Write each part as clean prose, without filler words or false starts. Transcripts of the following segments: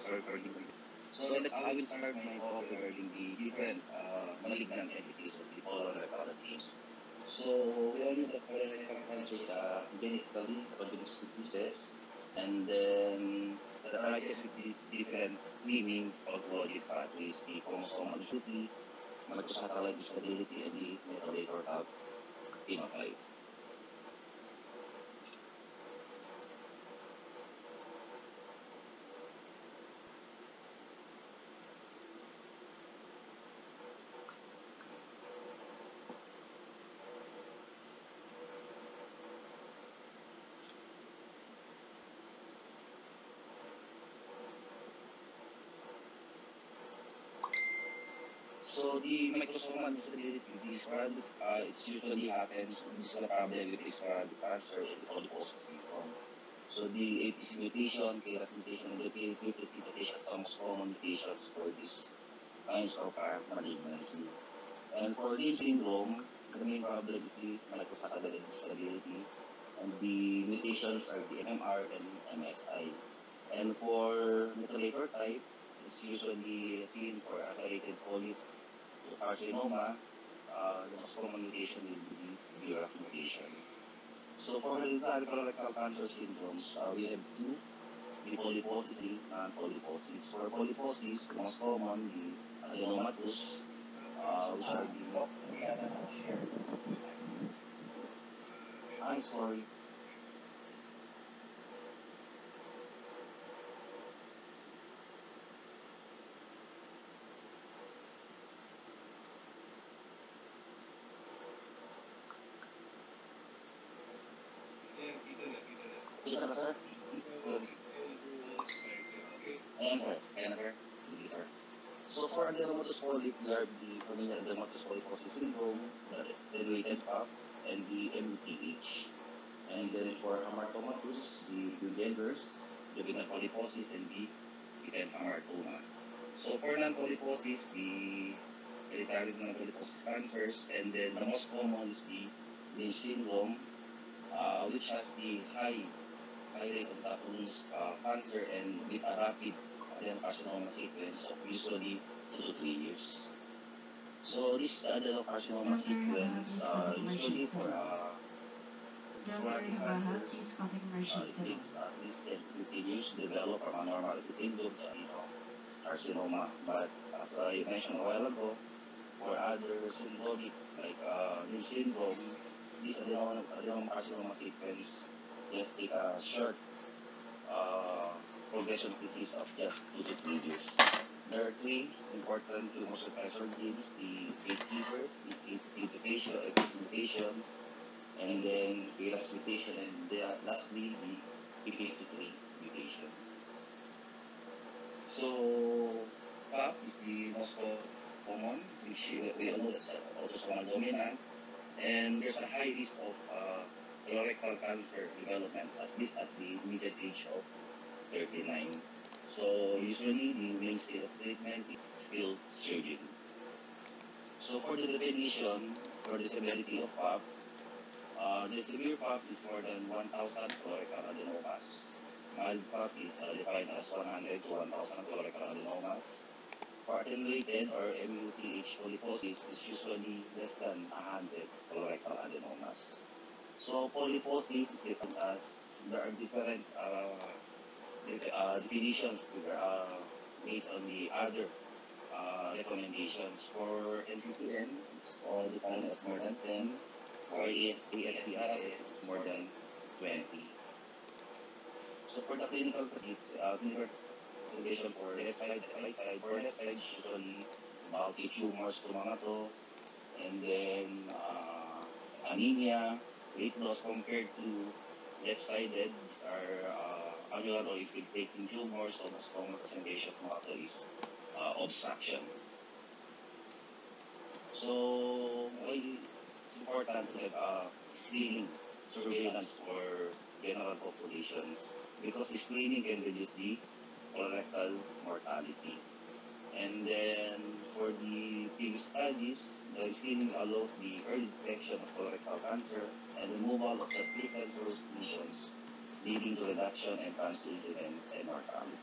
So I will start my talk regarding the different malignant entities of the colorectal cancer. So we all know that colorectal cancer is a genetically pathogenic diseases, and then that arises with the different twinning pathologic pathways, the chromosomal instability, microsatellite instability, and the methylator phenotype. So the microsomal instability with sporadic, it usually happens. This is the problem with the sporadic cancer or the polyposis syndrome. So the APC mutation, KRAS mutation, and the PLK mutation are most common mutations for these kinds of malignancy. And for Lynch syndrome, the main problem is the microsatellite instability, and the mutations are the MMR and MSI. And for methylator type, it's usually seen for accelerated polyp carcinoma, the most common mutation will be the BRAF mutation. So for hereditary colorectal cancer syndromes, we have two, the polyposis and polyposis. For polyposis, the most common, the adenomatous, which are the... I'm sorry. Kita na, sir? Ayan, sir. Ayan na, sir. Sige, sir. So for adenomatous polyp, we are the familiar adenomatous polyposis syndrome, the attenuated PAP, and the MUTH. And then for hamartomatous, the Bugenders, the benign polyposis, and the benign hamartoma. So for non-polyposis, the hereditary non-polyposis cancers, and then the most common is the Lynch syndrome, which has the high rate of Tapul's cancer and with a rapid adenocarcinoma sequence of usually 2 to 3 years. So this adenocarcinoma sequence, usually for sporadic cancers, it takes at least 10 to 15 years to develop from a normal epithelium to carcinoma. But as I mentioned a while ago, for other syndromic like Lynch syndrome, this adenocarcinoma sequence just take a short progression of disease of just 2 to 3 years. There are 3 important tumor suppressor genes, the gatekeeper, the mutation, and then KRAS mutation, and lastly, the P53 mutation. So, PAP is the most common, which we all know that's autosomal dominant, and there's a high risk of colorectal cancer development, at least at the median age of 39. So usually the mainstay of treatment is still surgery. So for the definition, for the severity of PAP, the severe PAP is more than 1,000 colorectal adenomas. Mild PAP is defined as 100 to 1,000 colorectal adenomas. For attenuated or MUTH polyposis is usually less than 100 colorectal adenomas. So polyposis is defined as there are different definitions based on the other recommendations. For NCCN, it's all defined as more than 10. For ASCRS, it's more than 20. So for the clinical presentation for left side and right side, for left side, usually bulky tumors to mga to, and then anemia, weight loss compared to left-sided. These are annular or infiltrating tumors, so most common presentations mga to is obstruction. So why it's important to have screening surveillance for general populations, because screening can reduce the colorectal mortality. And then for the previous studies, the screening allows the early detection of colorectal cancer and removal of the precancerous lesions, leading to reduction in cancer incidence and mortality.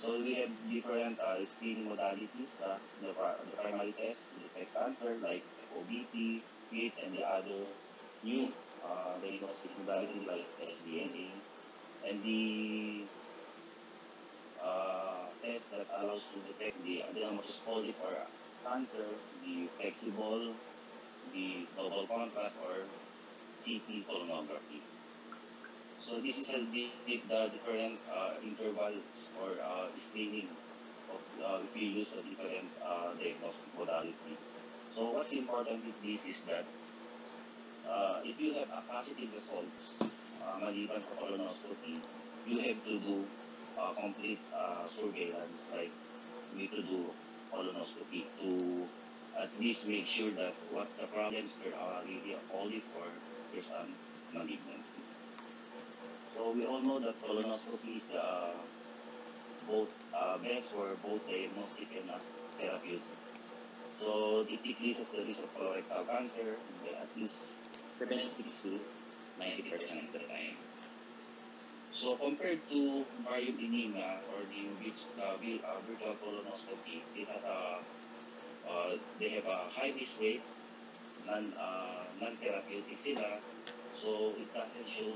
So we have different screening modalities, the primary test to detect cancer like FOBT, FIT, and the other new diagnostic modality like sDNA, and the test that allows to detect the adenomatous polyp or cancer, the flexible, the double contrast or CT colonography. So this is the different intervals or screening of if you use a different diagnostic modality. So what's important with this is that if you have a positive results maliban sa colonoscopy, you have to do complete surveillance, like you need to do colonoscopy to at least make sure that what's the problems there are really a polyp or there's a malignancy. So we all know that colonoscopy is the both best for both diagnostic and therapeutic. So it decreases the risk of colorectal cancer by at least 76 to 90% of the time. So compared to barium anemia or the virtual colonoscopy, it has they have a high risk rate, non-therapeutic sila. So it doesn't show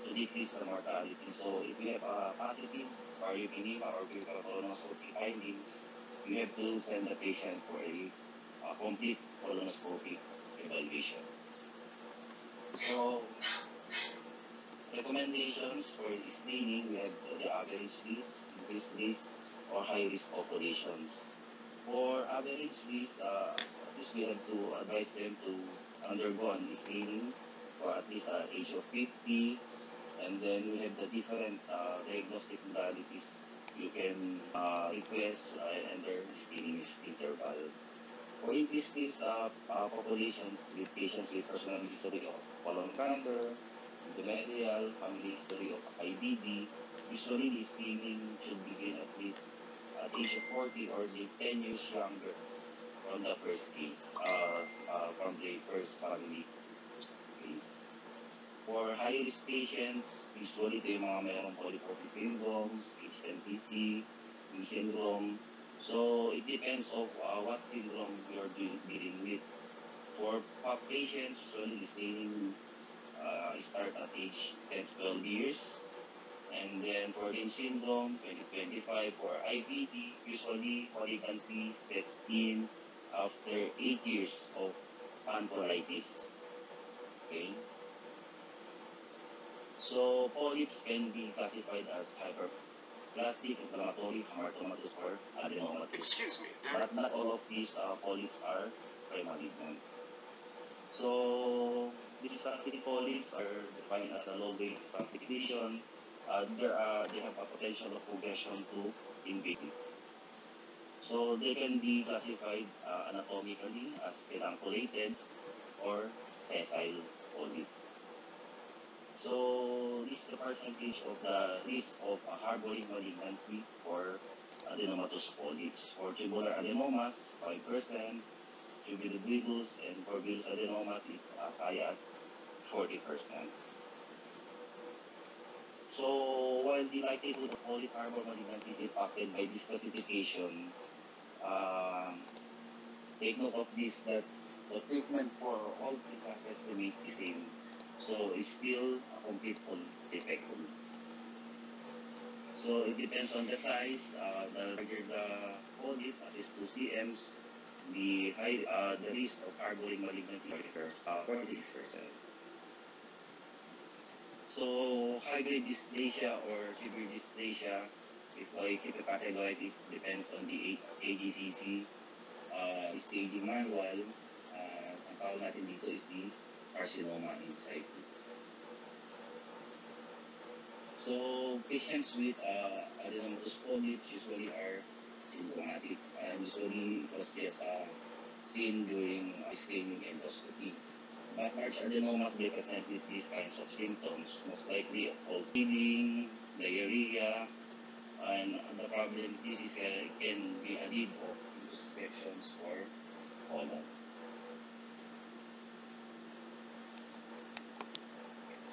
to decrease the mortality. So if you have a positive barium anemia or virtual colonoscopy findings, you have to send the patient for a complete colonoscopic evaluation. So recommendations for screening, we have the average risk, increased risk, or high risk populations. For average risk, at least we have to advise them to undergo an screening for at least age of 50, and then we have the different diagnostic modalities you can request and their screening interval. For increased populations with patients with personal history of colon cancer, endometrial, family history of IBD, usually the screening should begin at least at age of 40 or 10 years younger from the first case, from the first family case. For high-risk patients, usually ito yung mga mayroong polyposis syndrome, HNPC, New syndrome. So it depends of what syndrome you're dealing with. For POP patients, usually the screening start at age 10 to 12 years. And then for Lynch syndrome, 2025, for IBD, usually malignancy sets in after 8 years of pancreatitis. Okay? So polyps can be classified as hyperplastic, inflammatory, hamartomatous, or adenomatous. Excuse me. But not all of these polyps are premalignant. So these spastic polyps are defined as a low-grade spastic lesion. They have a potential of progression to invasive. So they can be classified anatomically as pedunculated or sessile polyp. So this is the percentage of the risk of harboring malignancy for adenomatous polyps. For tubular adenomas, 5%. Tubulobligus and for villus adenomas is as high as 40%. So while the likelihood of polyp harbor malignancy is impacted by this classification, take note of this, that the treatment for all three classes remains the same. So it's still a complete effective. So it depends on the size. The larger the polyp, at least 2 cms, the risk of harboring malignancy is 46%. So high-grade dysplasia or severe dysplasia, if I keep it categorized, it depends on the AGCC staging manual. Ang tawag natin dito is the carcinoma in situ. So patients with adenomatous polyps usually are symptomatic, and usually it was just seen during screening endoscopy. But large adenomas may present with these kinds of symptoms, most likely of cold feeding, diarrhea, and the problem this is can be a lead of sections or colon.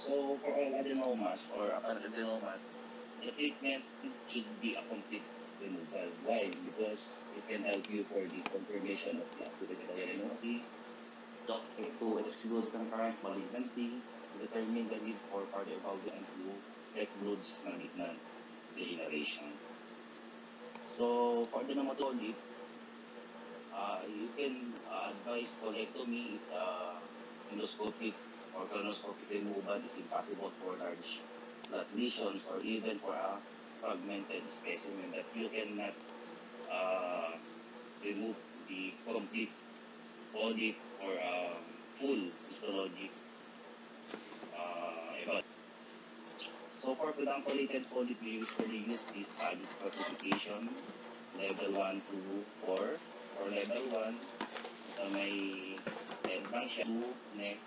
So for all adenomas or apparent adenomas, the treatment should be a complete removal. Why? Because it can help you for the confirmation of the accurate diagnosis, to exclude concurrent malignancy, determine the need for further evaluation, and to precludes malignant degeneration. So for the nematologist, you can advise colectomy if endoscopic or colonoscopic removal is impossible for large blood lesions or even for a fragmented specimen that you cannot uh, remove the complete polyp or full histologic evaluation. So for pedunculated polyp, we usually use this Paddock's classification, level 1 to 4, or level 1 sa may head lang siya, 2, neck,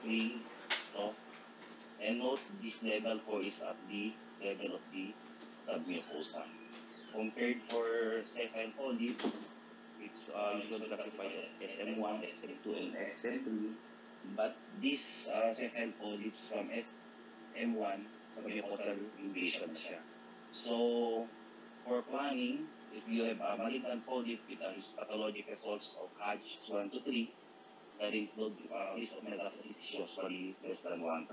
3, stalk. And note, this level 4 is at the level of the submucosa. Compared for sessile polyps, it's usually classified as SM1, SM2, and SM3. But this sessile polyps from SM1, submucosal invasion na siya. So, for planning, if you have a malignant polyp with a pathologic results of Hodge 1 to 3, that include risk of metastasis is usually less than 1%.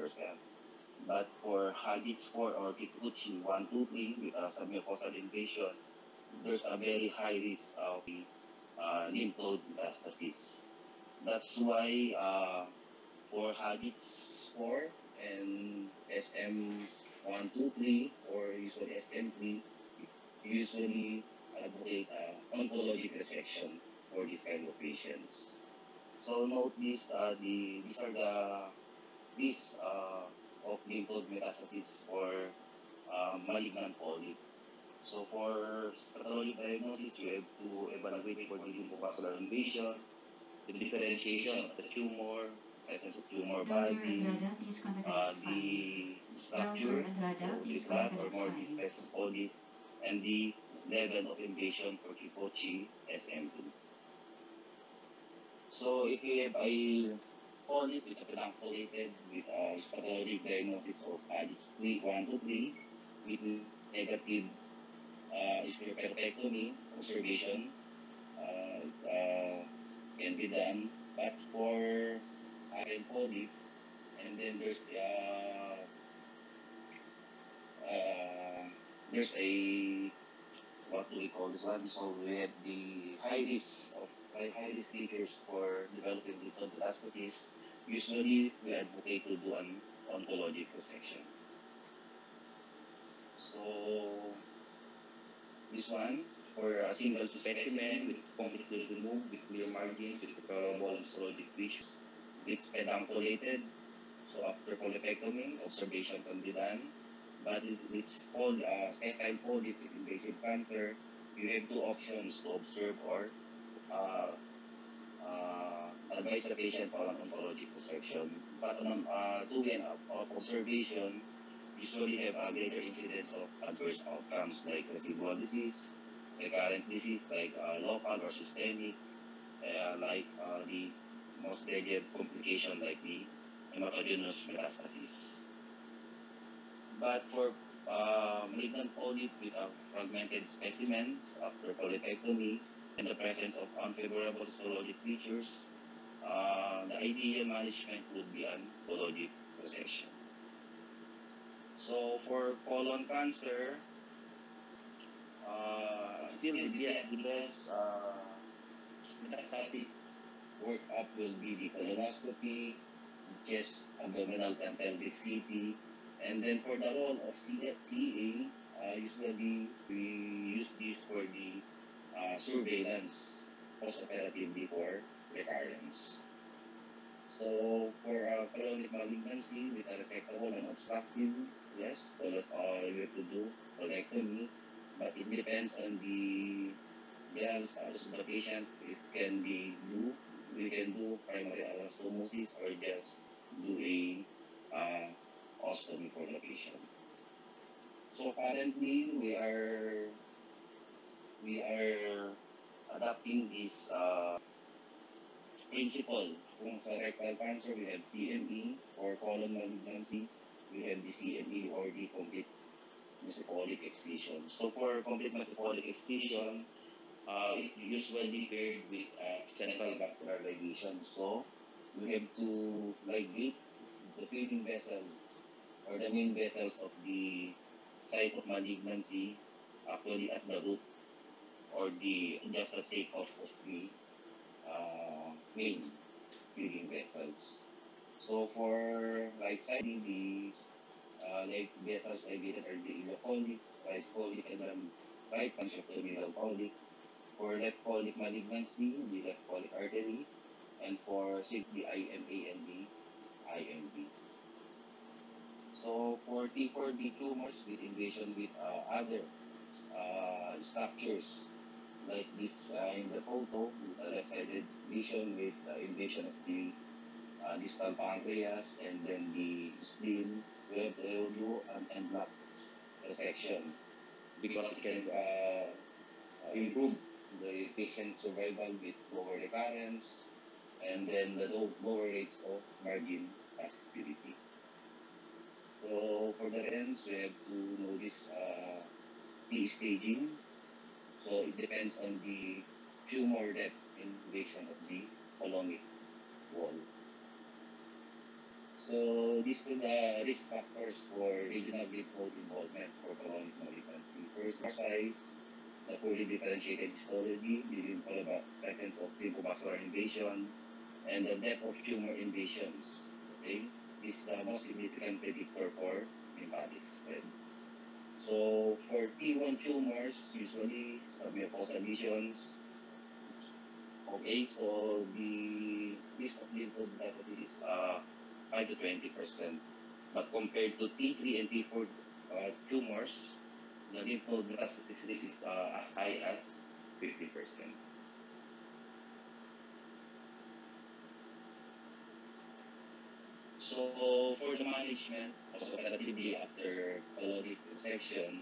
But for Hodge 4 or Kikuchi 1, 2, 3 with a submucosal invasion, there's a very high risk of lymph node metastasis. That's why for Hodge 4 and SM1, 2, 3, or usually SM3, usually advocate oncologic resection for these kind of patients. So note this, these are the risks of lymph node metastasis for malignant polyp. So for pathologic diagnosis, you have to evaluate for the lymphovascular invasion, the differentiation of the tumor, presence of tumor body, the structure, so the flat or more depressed polyp, and the level of invasion for Kikuchi SM2. So if you have a polyp with a pedunculated with a pathologic diagnosis of Paddock's 1 to 3 with negative hysterectomy observation can be done. But for sessile polyp, and then there's a what do we call this one? So we have the high risk features for developing lymph node metastasis. Usually we advocate to do an oncologic resection. So this one for a single specimen with completely removed with clear margins with preferable histologic features. It's pedunculated. So after polypectomy, observation can be done. But it's called sessile polyp with invasive cancer. You have two options to observe or advise the patient on oncologic resection. But on doing of observation, usually have a greater incidence of adverse outcomes like residual disease, recurrent disease like local or systemic, like the most dreaded complication like the hematogenous metastasis. But for malignant polyp with fragmented specimens after polypectomy and the presence of unfavorable histologic features, the ideal management would be an oncologic resection. So for colon cancer, still the best metastatic workup will be the colonoscopy, chest, abdominal, and pelvic CT. And then for the role of CA, usually we use this for the surveillance post-operatively for recurrence. So for colonic malignancy with a resectable and obstructive, yes, we have to do colectomy, but it depends on the general status of the patient. It can be we can do primary anastomosis or just do a ostomy for the patient. So currently we are adapting this principle. Kung sa rectal cancer, we have TME or colon malignancy. We have the CME or the complete mesenchymal excision. So for complete mesenchymal excision, it usually paired with central vascular ligation. So we have to ligate the feeding vessels or the main vessels of the site of malignancy actually at the root or the just the takeoff of the main feeding vessels. So for right side, the like vessels ligated are the ileocholic, right cholic, and then right branch of the middle cholic. For left cholic malignancy, the left cholic artery, and for the IMA and the IMB. So for T4D tumors with invasion with other structures like this in the photo, left-sided lesion with invasion of the distal pancreas and then the spleen, we have to do an en bloc resection because it can improve the patient survival with lower recurrence and then the lower rates of margin positivity. So for the reference, we have to know this T staging. So it depends on the tumor depth invasion of the colonic wall. So these are the risk factors for regional lymph node involvement for colonic malignancy. First, size, the poorly differentiated histology, the presence of lymphobascular invasion, and the depth of tumor invasions. Okay, this is the most significant predictor for lymphatic spread. So for T1 tumors, usually submucosal lesions. Okay, so the risk of lymph node metastasis is 5 to 20%. But compared to T3 and T4 tumors, the lymph node metastasis risk is as high as 50%. So for the management, also operatively after colonic resection,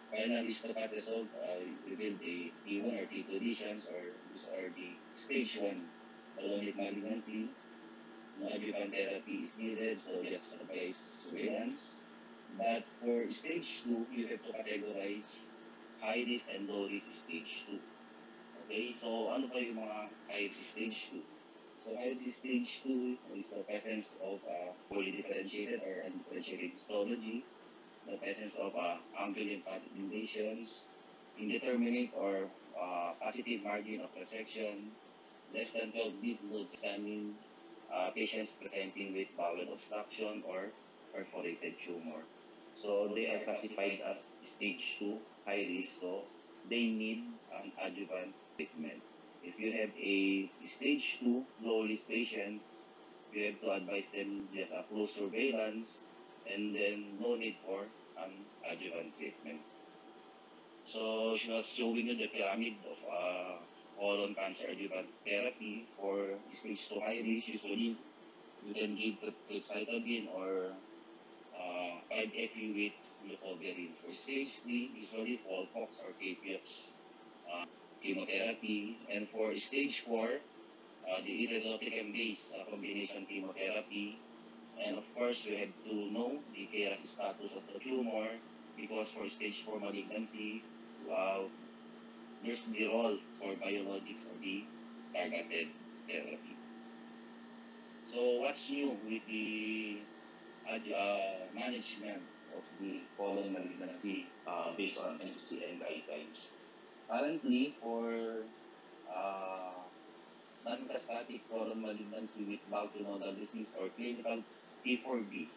final histopathology revealed the T1 or T2 lesions, or these are the stage 1 colonic malignancy. No adjuvant therapy is needed, so just advise surveillance. But for stage 2, you have to categorize high risk and low risk stage 2. Okay, so ano ba yung mga high risk stage 2? So high risk stage 2 is the presence of poorly differentiated or undifferentiated histology, the presence of lymphatic invasions, indeterminate or positive margin of resection, less than 12 lymph nodes examined, patients presenting with bowel obstruction or perforated tumor. So they are classified as stage 2 high risk, so they need an adjuvant treatment. If you have a stage 2 low risk patients, you have to advise them just a close surveillance and then no need for an adjuvant treatment. So she was showing you the pyramid of colon cancer adjuvant therapy for stage 2 high risk. Usually, you can give capecitabine or 5-FU with glucoverine. For stage 3, usually FOLFOX or KPX chemotherapy. And for stage 4, the irinotecan-based combination chemotherapy. And of course, we have to know the KRAS status of the tumor because for stage 4 malignancy, there's the role for biologics or the targeted therapy. So what's new with the management of the colon malignancy based on NCCN guidelines? Currently, for non-metastatic colon malignancy with bulky nodal disease or clinical T4D,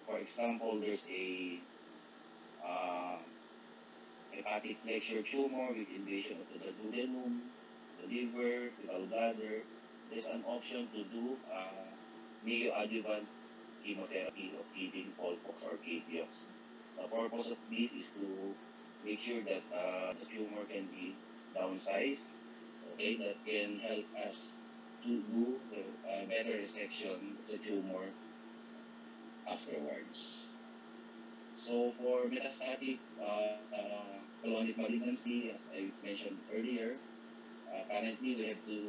for example, there's a hepatic flexure tumor with invasion of the duodenum, the liver, the gallbladder. There's an option to do neoadjuvant chemotherapy of giving FOLFOX or KPOX. The purpose of this is to make sure that the tumor can be downsized, okay, that can help us to do the better resection of the tumor afterwards. So for metastatic colonic malignancy, as I mentioned earlier, currently we have to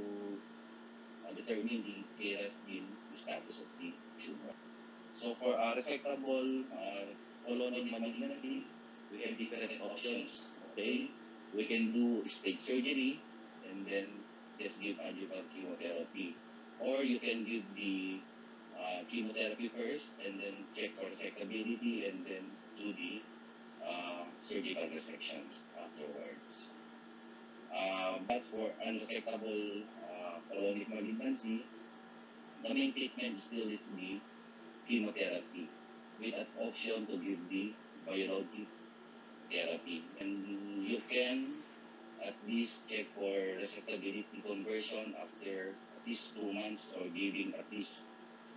determine the KRAS gene status of the tumor. So for resectable colonic malignancy, we have different options. Okay, we can do stage surgery and then just give adjuvant chemotherapy, or you can give the chemotherapy first and then check for resectability and then do the surgical resections afterwards. But for unresectable colonic malignancy, the main treatment still is the chemotherapy with an option to give the biologic therapy. And you can at least check for resectability conversion after at least 2 months or giving at least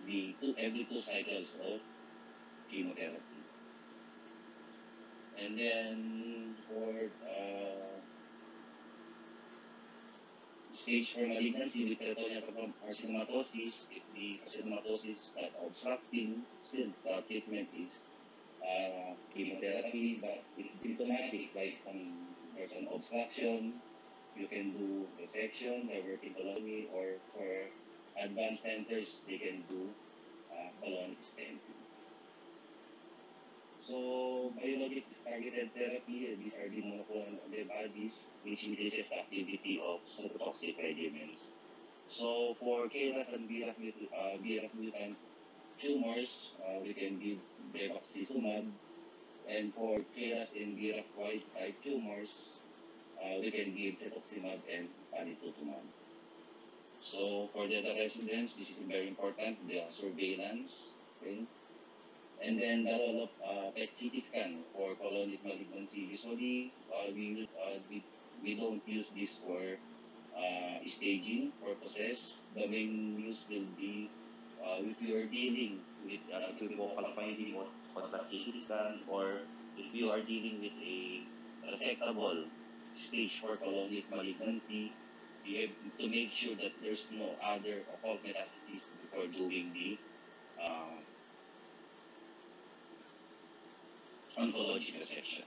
every 2 cycles of chemotherapy. And then for stage 4 malignancy with peritoneal carcinomatosis, if the carcinomatosis is not obstructing, still the treatment is chemotherapy, but it's symptomatic, like there's an obstruction, you can do resection, diverting colony, or for advanced centers, they can do colonic stenting. So, biologic targeted therapy, these are the monoclonal antibodies which increases the activity of cytotoxic regimens. So, for KRAS and BRAF mutant tumors, we can give bevacizumab. And for KRAS and BRAF wild type tumors, we can give cetuximab and panitumumab. So for the residents, this is very important, the surveillance. Okay? And then the role of PET CT scan for colonic malignancy. Usually, we don't use this for staging purposes. The main use will be if you are dealing with equivocal finding on the CT scan, or if you are dealing with a resectable stage 4 colonic malignancy, you have to make sure that there's no other occult metastases before doing the oncology resection.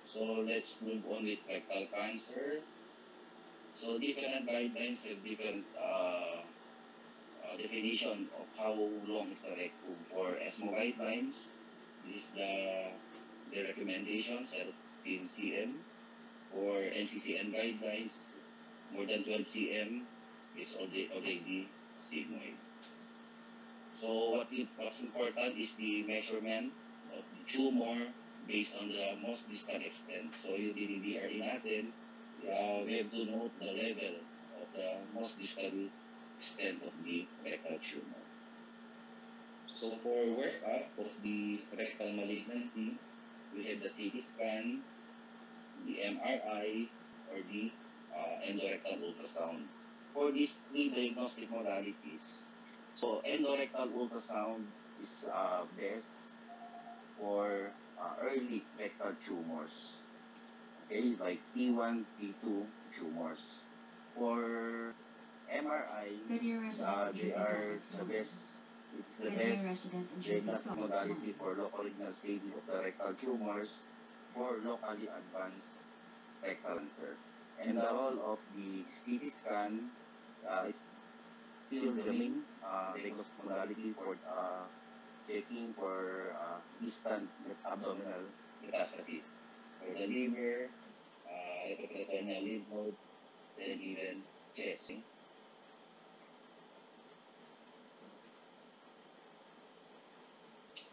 So let's move on with rectal cancer. So different guidelines have different definition of how long is the rectum. For ESMO guidelines, this is the recommendation, 17 cm. For NCCN guidelines, more than 12 cm is already sigmoid. So what's important is the measurement of the tumor based on the most distant extent. So yung DRE natin, we have to note the level of the most distant extent of the rectal tumor. So for workup of the rectal malignancy, we have the CT scan, the MRI, or the endorectal ultrasound. For these 3 diagnostic modalities, so endorectal ultrasound is best for early rectal tumors, okay, like T1, T2 tumors. For MRI, they are the best. It's the best diagnostic modality for local renal staging of the rectal tumors for locally advanced rectal cancer. And the role of the CT scan, it's still the main diagnostic modality for checking for distant abdominal metastases for the liver, retroperitoneal lymph node, and even chest.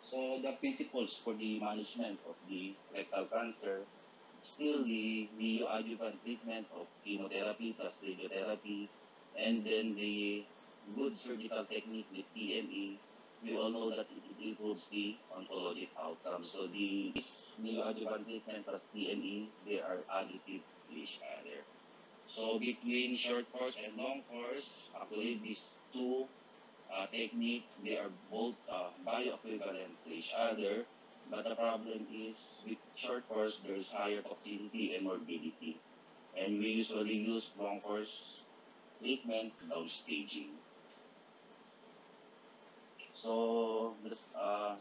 So the principles for the management of the rectal cancer, still the neoadjuvant treatment of chemotherapy plus radiotherapy, and then the good surgical technique with TME. We all know that it improves the oncologic outcome. So the neoadjuvant treatment plus TME, they are additive to each other. So between short course and long course, actually these two technique, they are both bioequivalent to each other, but the problem is with short course, there is higher toxicity and morbidity. And we usually use long course treatment without staging. So, the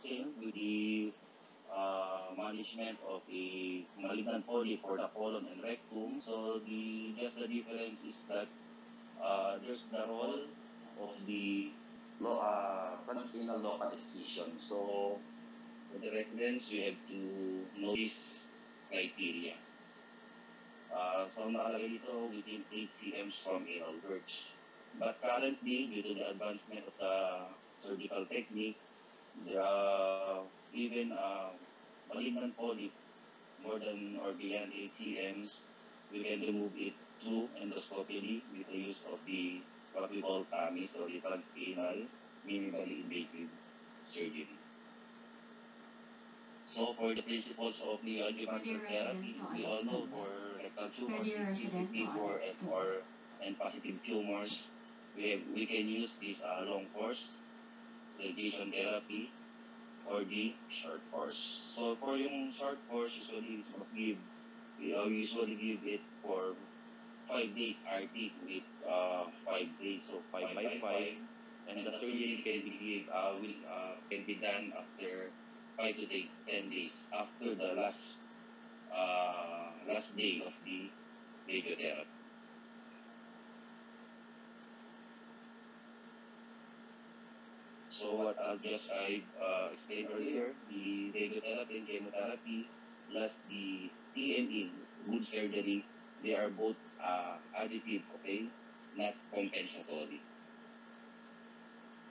same with the management of a malignant polyp for the colon and rectum. So, just the difference is that there's the role of the transrenal local excision. So, For the residents, we have to know this criteria. So nakalagay dito within 8 cm from anal works. But currently, due to the advancement of the surgical technique, there are even malignant polyp more than or beyond 8 cms. We can remove it through endoscopically with the use of the what we call TAMIS or the transanal minimally invasive surgery. So for the principles of neoadjuvant therapy, we all know for rectal tumors, P4 and positive tumors, we can use this long course radiation therapy or the short course. So for yung short course, usually we usually give it for 5 days RT with 5 days, so 5 by 5, and the surgery can be done after 5 to 10 days after the last day of the radiotherapy. So what I explained earlier, the radiotherapy and chemotherapy plus the TME, wound surgery, they are both additive, okay, not compensatory.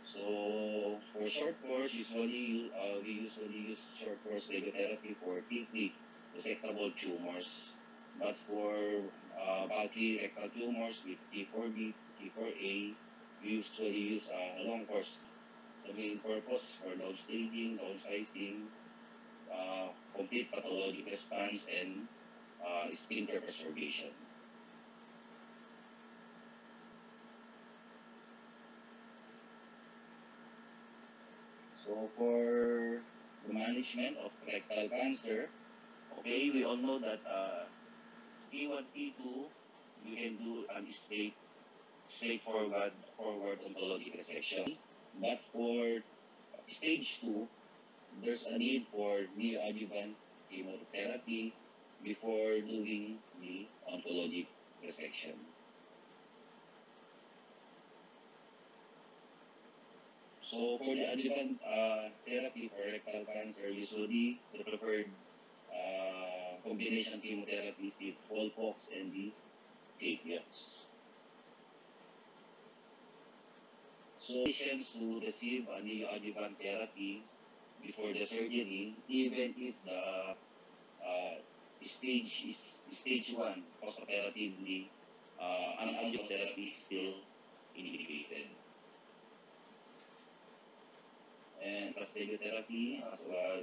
So for short course, we usually use short course radiotherapy for T3 resectable tumors. But for bulky rectal tumors with T4B, T4A, we usually use a long course. The main purpose for downstaging, downsizing, complete pathologic response, and sphincter preservation. So for the management of rectal cancer, okay, we all know that T1, T2, you can do straightforward oncologic resection. But for stage 2, there's a need for neoadjuvant chemotherapy before doing the oncologic resection. So for the adjuvant therapy for rectal cancer, usually the preferred combination chemotherapy is the FOLFOX and the KPX. So patients who receive a neoadjuvant therapy before the surgery, even if the stage is stage 1, postoperatively, an adjuvant therapy is still indicated. And radiotherapy, as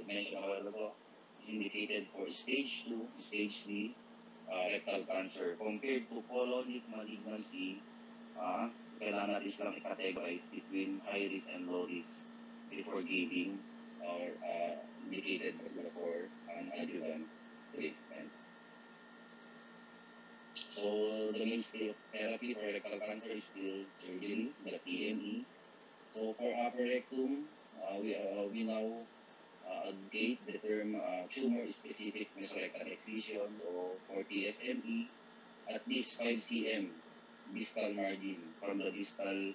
mentioned a while ago, is indicated for stage 2, stage 3 rectal cancer. Compared to colonic malignancy, kailangan natin silang i-categorize between high risk and low risk before giving or indicated for an adjuvant treatment. So the mainstay of therapy for rectal cancer is still surgery, the TME. So for upper rectum, we now advocate the term tumor-specific mesorectal excision, so for TSME, at least 5 cm distal margin from the distal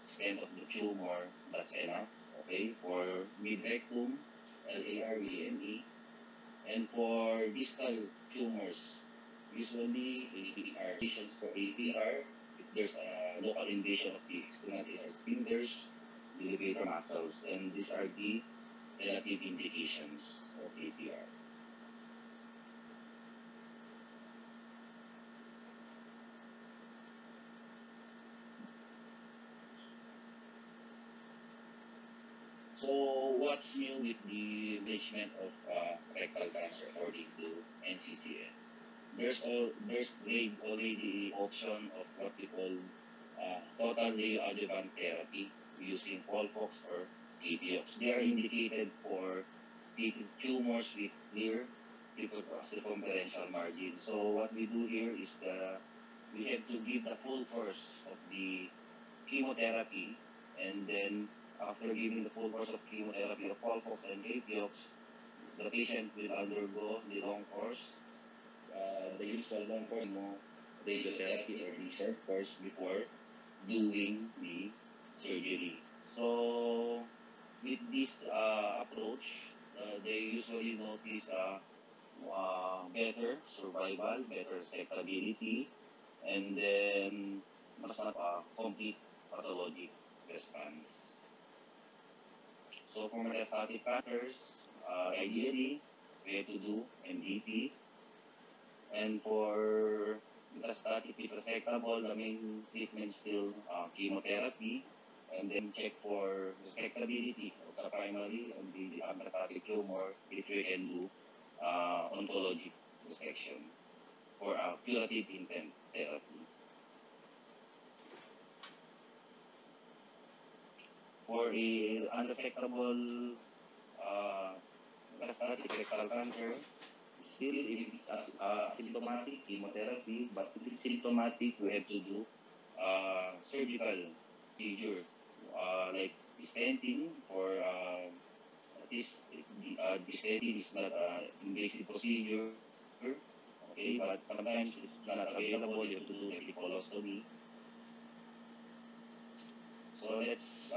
stem of the tumor, that's enough, okay? For mid-rectum, LARVME, and for distal tumors, usually APR. Patients for APR, if there's a local invasion of the external AR sphincters, the elevator muscles, and these are the relative indications of APR. So what's new with the management of rectal cancer according to NCCN? There's already the option of what we call total neoadjuvant therapy using FOLFOX or KPX. They are indicated for tumors with clear circumferential margin. So what we do here is we have to give the full course of the chemotherapy, and then after giving the full course of chemotherapy of FOLFOX and KPX, the patient will undergo the long course, the usual long course, radiotherapy or the short course before doing the surgery. So with this approach, they usually notice better survival, better acceptability, and then mas complete pathologic response. So for metastatic cancers, ideally, we have to do MDT. And for metastatic resectable, the main treatment is still chemotherapy. And then check for resectability of the primary and the metastatic tumor if we can do oncologic resection for curative intent therapy. For a unresectable metastatic rectal cancer, still if it's symptomatic, chemotherapy, but if it's symptomatic, we have to do surgical procedure like stenting for this stenting is not an invasive procedure, okay, but sometimes it's not available, you have to do a colostomy. So let's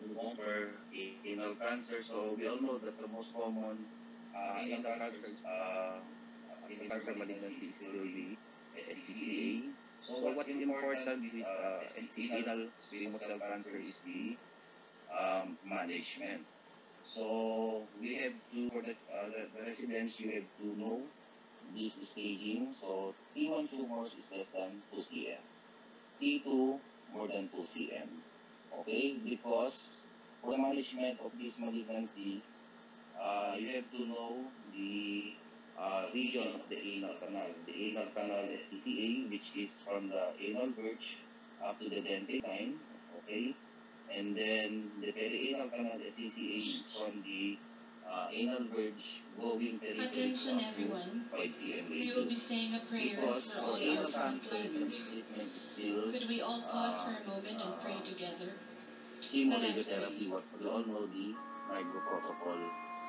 move on for anal cancer. So we all know that the most common anal cancer malignancy is still the SCCA. So what's important with anal squamous cell cancer is the management. So we have to, for the residents, you have to know this staging. So T1 tumors is less than 2 cm. T2 more than 2 cm. Okay, because for the management of this malignancy, you have to know the region of the anal canal. The anal canal SCCA, which is from the anal verge up to the dentate line, okay? And then the perianal canal SCCA is from the anal verge going periphery Attention up to everyone. 5 cm We will be radius. saying a prayer Because for all our anal cancer, the frontliners. treatment is still Could we all pause for a moment and pray together? chemoradiotherapy, what we all know the NIGO protocol.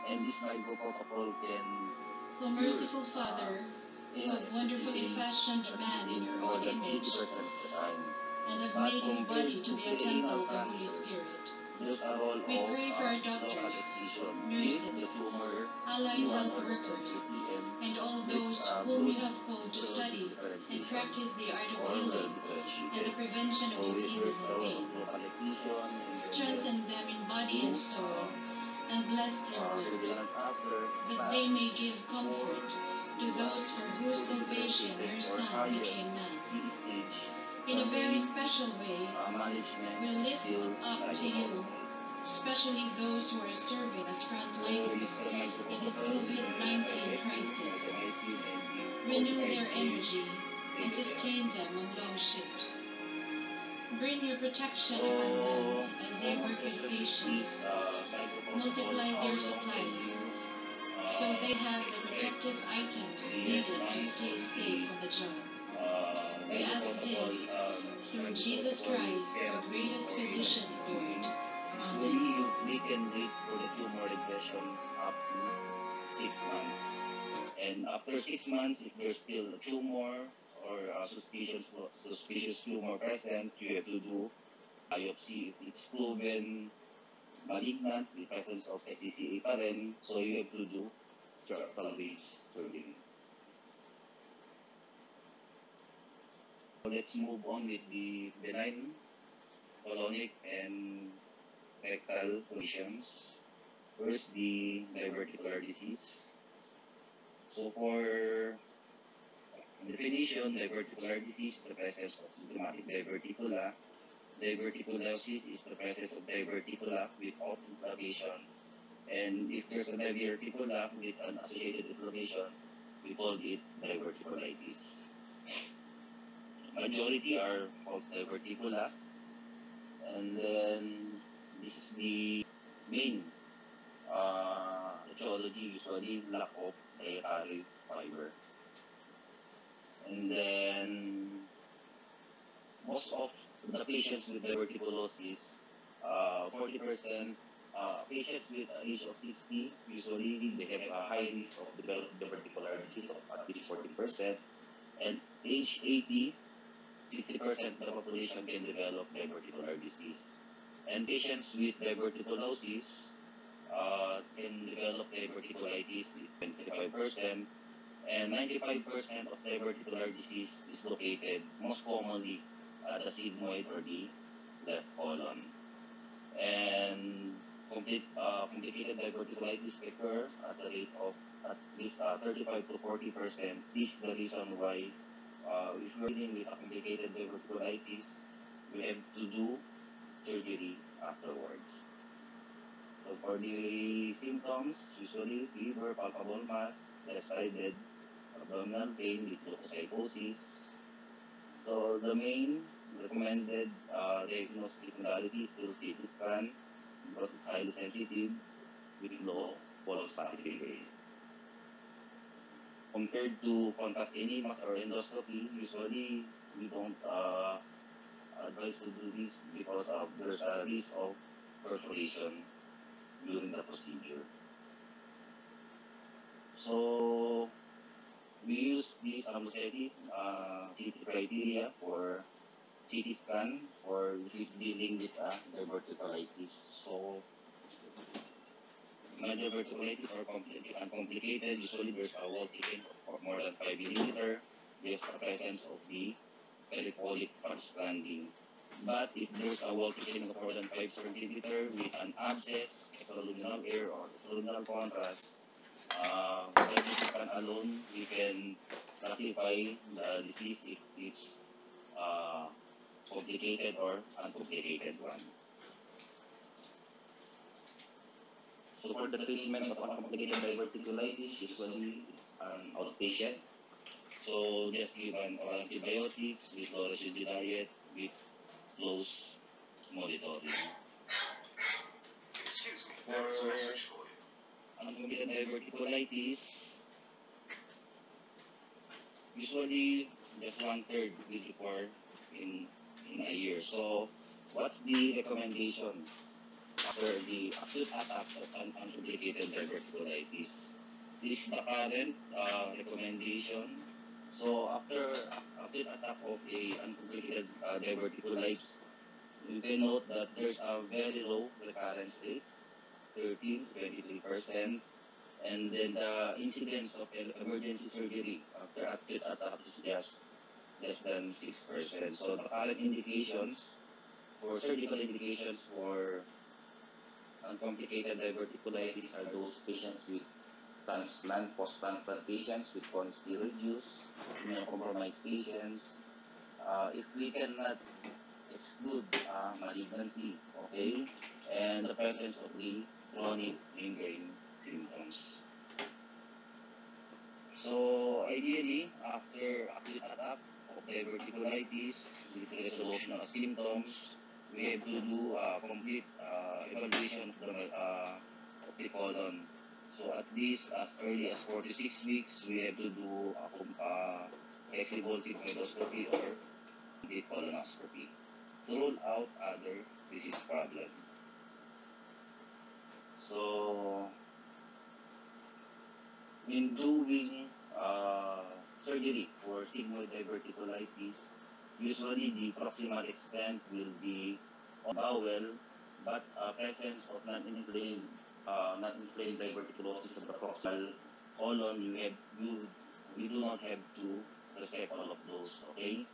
And this NIGO protocol can O merciful Father, who have wonderfully fashioned man in your more own than image 80% of the time. and have But made his body compared to to be a temple of the Holy cancers, Spirit, there's a role we of pray for our local doctors, excision if nurses, the tumor is allied T1 health or less than workers, 2 cm and all with those whom you good have called to study histologic and differentiation practice the art of or well healing and the differentiated. prevention So of there's diseases the and role pain. of local excision and then Strengthen there's them in body and soul, and bless their work, surveillance after that they may give comfort to those for whose salvation your Son became man. the stage. In a the very main special way, management we is lift still up to you, especially those who are serving as frontliners in this COVID-19 crisis. Renew their energy and sustain them on long shifts. Bring your protection around them as they work with patience. Multiply their supplies so they have the protective items needed to stay safe on the job. We ask this through Jesus Christ, our greatest physician, Lord. Usually, we can wait for the tumor regression up to 6 months. And after 6 months, if there's still a tumor or suspicious tumor present, you have to do biopsy. If it's proven malignant, the presence of SCCA pa rin, so you have to do salvage surgery. So let's move on with the benign colonic and rectal conditions. First, the diverticular disease. So for definition, diverticular disease is the presence of symptomatic diverticula. Diverticulosis is the presence of diverticula without inflammation. And if there's a diverticula with an associated inflammation, we call it diverticulitis. Majority are false diverticula. And then this is the main etiology, usually lack of dietary fiber. And then most of the patients with diverticulosis, 40% patients with age of 60, usually they have a high risk of developing diverticular disease of at least 40%. And age 80, 60% of the population can develop diverticular disease. And patients with diverticulosis, can develop diverticulitis with 25%, and 95% of diverticular disease is located most commonly at the sigmoid or the left colon. And complicated diverticulitis occur at the rate of at least 35 to 40%. This is the reason why if we're dealing with a complicated diverticulitis, we have to do surgery afterwards. So for the symptoms, usually fever, palpable mass, left-sided, abdominal pain with leukocytosis. So the main recommended diagnostic modality is still CT scan because it's highly sensitive with low false positive rate. Compared to contrast enemas or endoscopy, usually we don't advise to do this because there's a risk of perforation during the procedure. So we use this Amoseti CT criteria for CT scan for dealing with diverticulitis. So major diverticulitis are uncomplicated. Usually there's a wall thickening of more than 5 mm. There's a presence of the peripolic stranding. But if there's a wall thickening of more than 5 cm with an abscess, extraluminal air, or extraluminal contrast, by CT scan alone, we can classify the disease if it's complicated or uncomplicated one. So for the treatment of uncomplicated diverticulitis, usually it's an outpatient. So just give an oral antibiotics with low residue diet with close monitoring. Excuse me, For there is a message for you. uncomplicated diverticulitis, usually just 1/3 will require in a year. So what's the recommendation after the acute attack of an uncomplicated diverticulitis? This is the current recommendation. So after acute attack of a uncomplicated diverticulitis, you can note that there's a very low recurrence rate, 13 to 23%, and then the incidence of emergency surgery after acute attack is just less than 6%. So the current indications for surgical indications for uncomplicated diverticulitis are those patients with transplant, post-transplant patients with chronic steroid use, immunocompromised patients. If we cannot exclude malignancy, okay, and the presence of the chronic lingering symptoms. So ideally, after acute attack of diverticulitis with resolution of symptoms, we have to do a complete evaluation of the colon. So at least as early as 4 to 6 weeks, we have to do a flexible sigmoidoscopy or complete colonoscopy to rule out other disease problem. So in doing surgery for sigmoid diverticulitis, usually the proximal extent will be on bowel, but presence of non-inflamed diverticulosis of the proximal colon, we do not have to resect all of those, okay?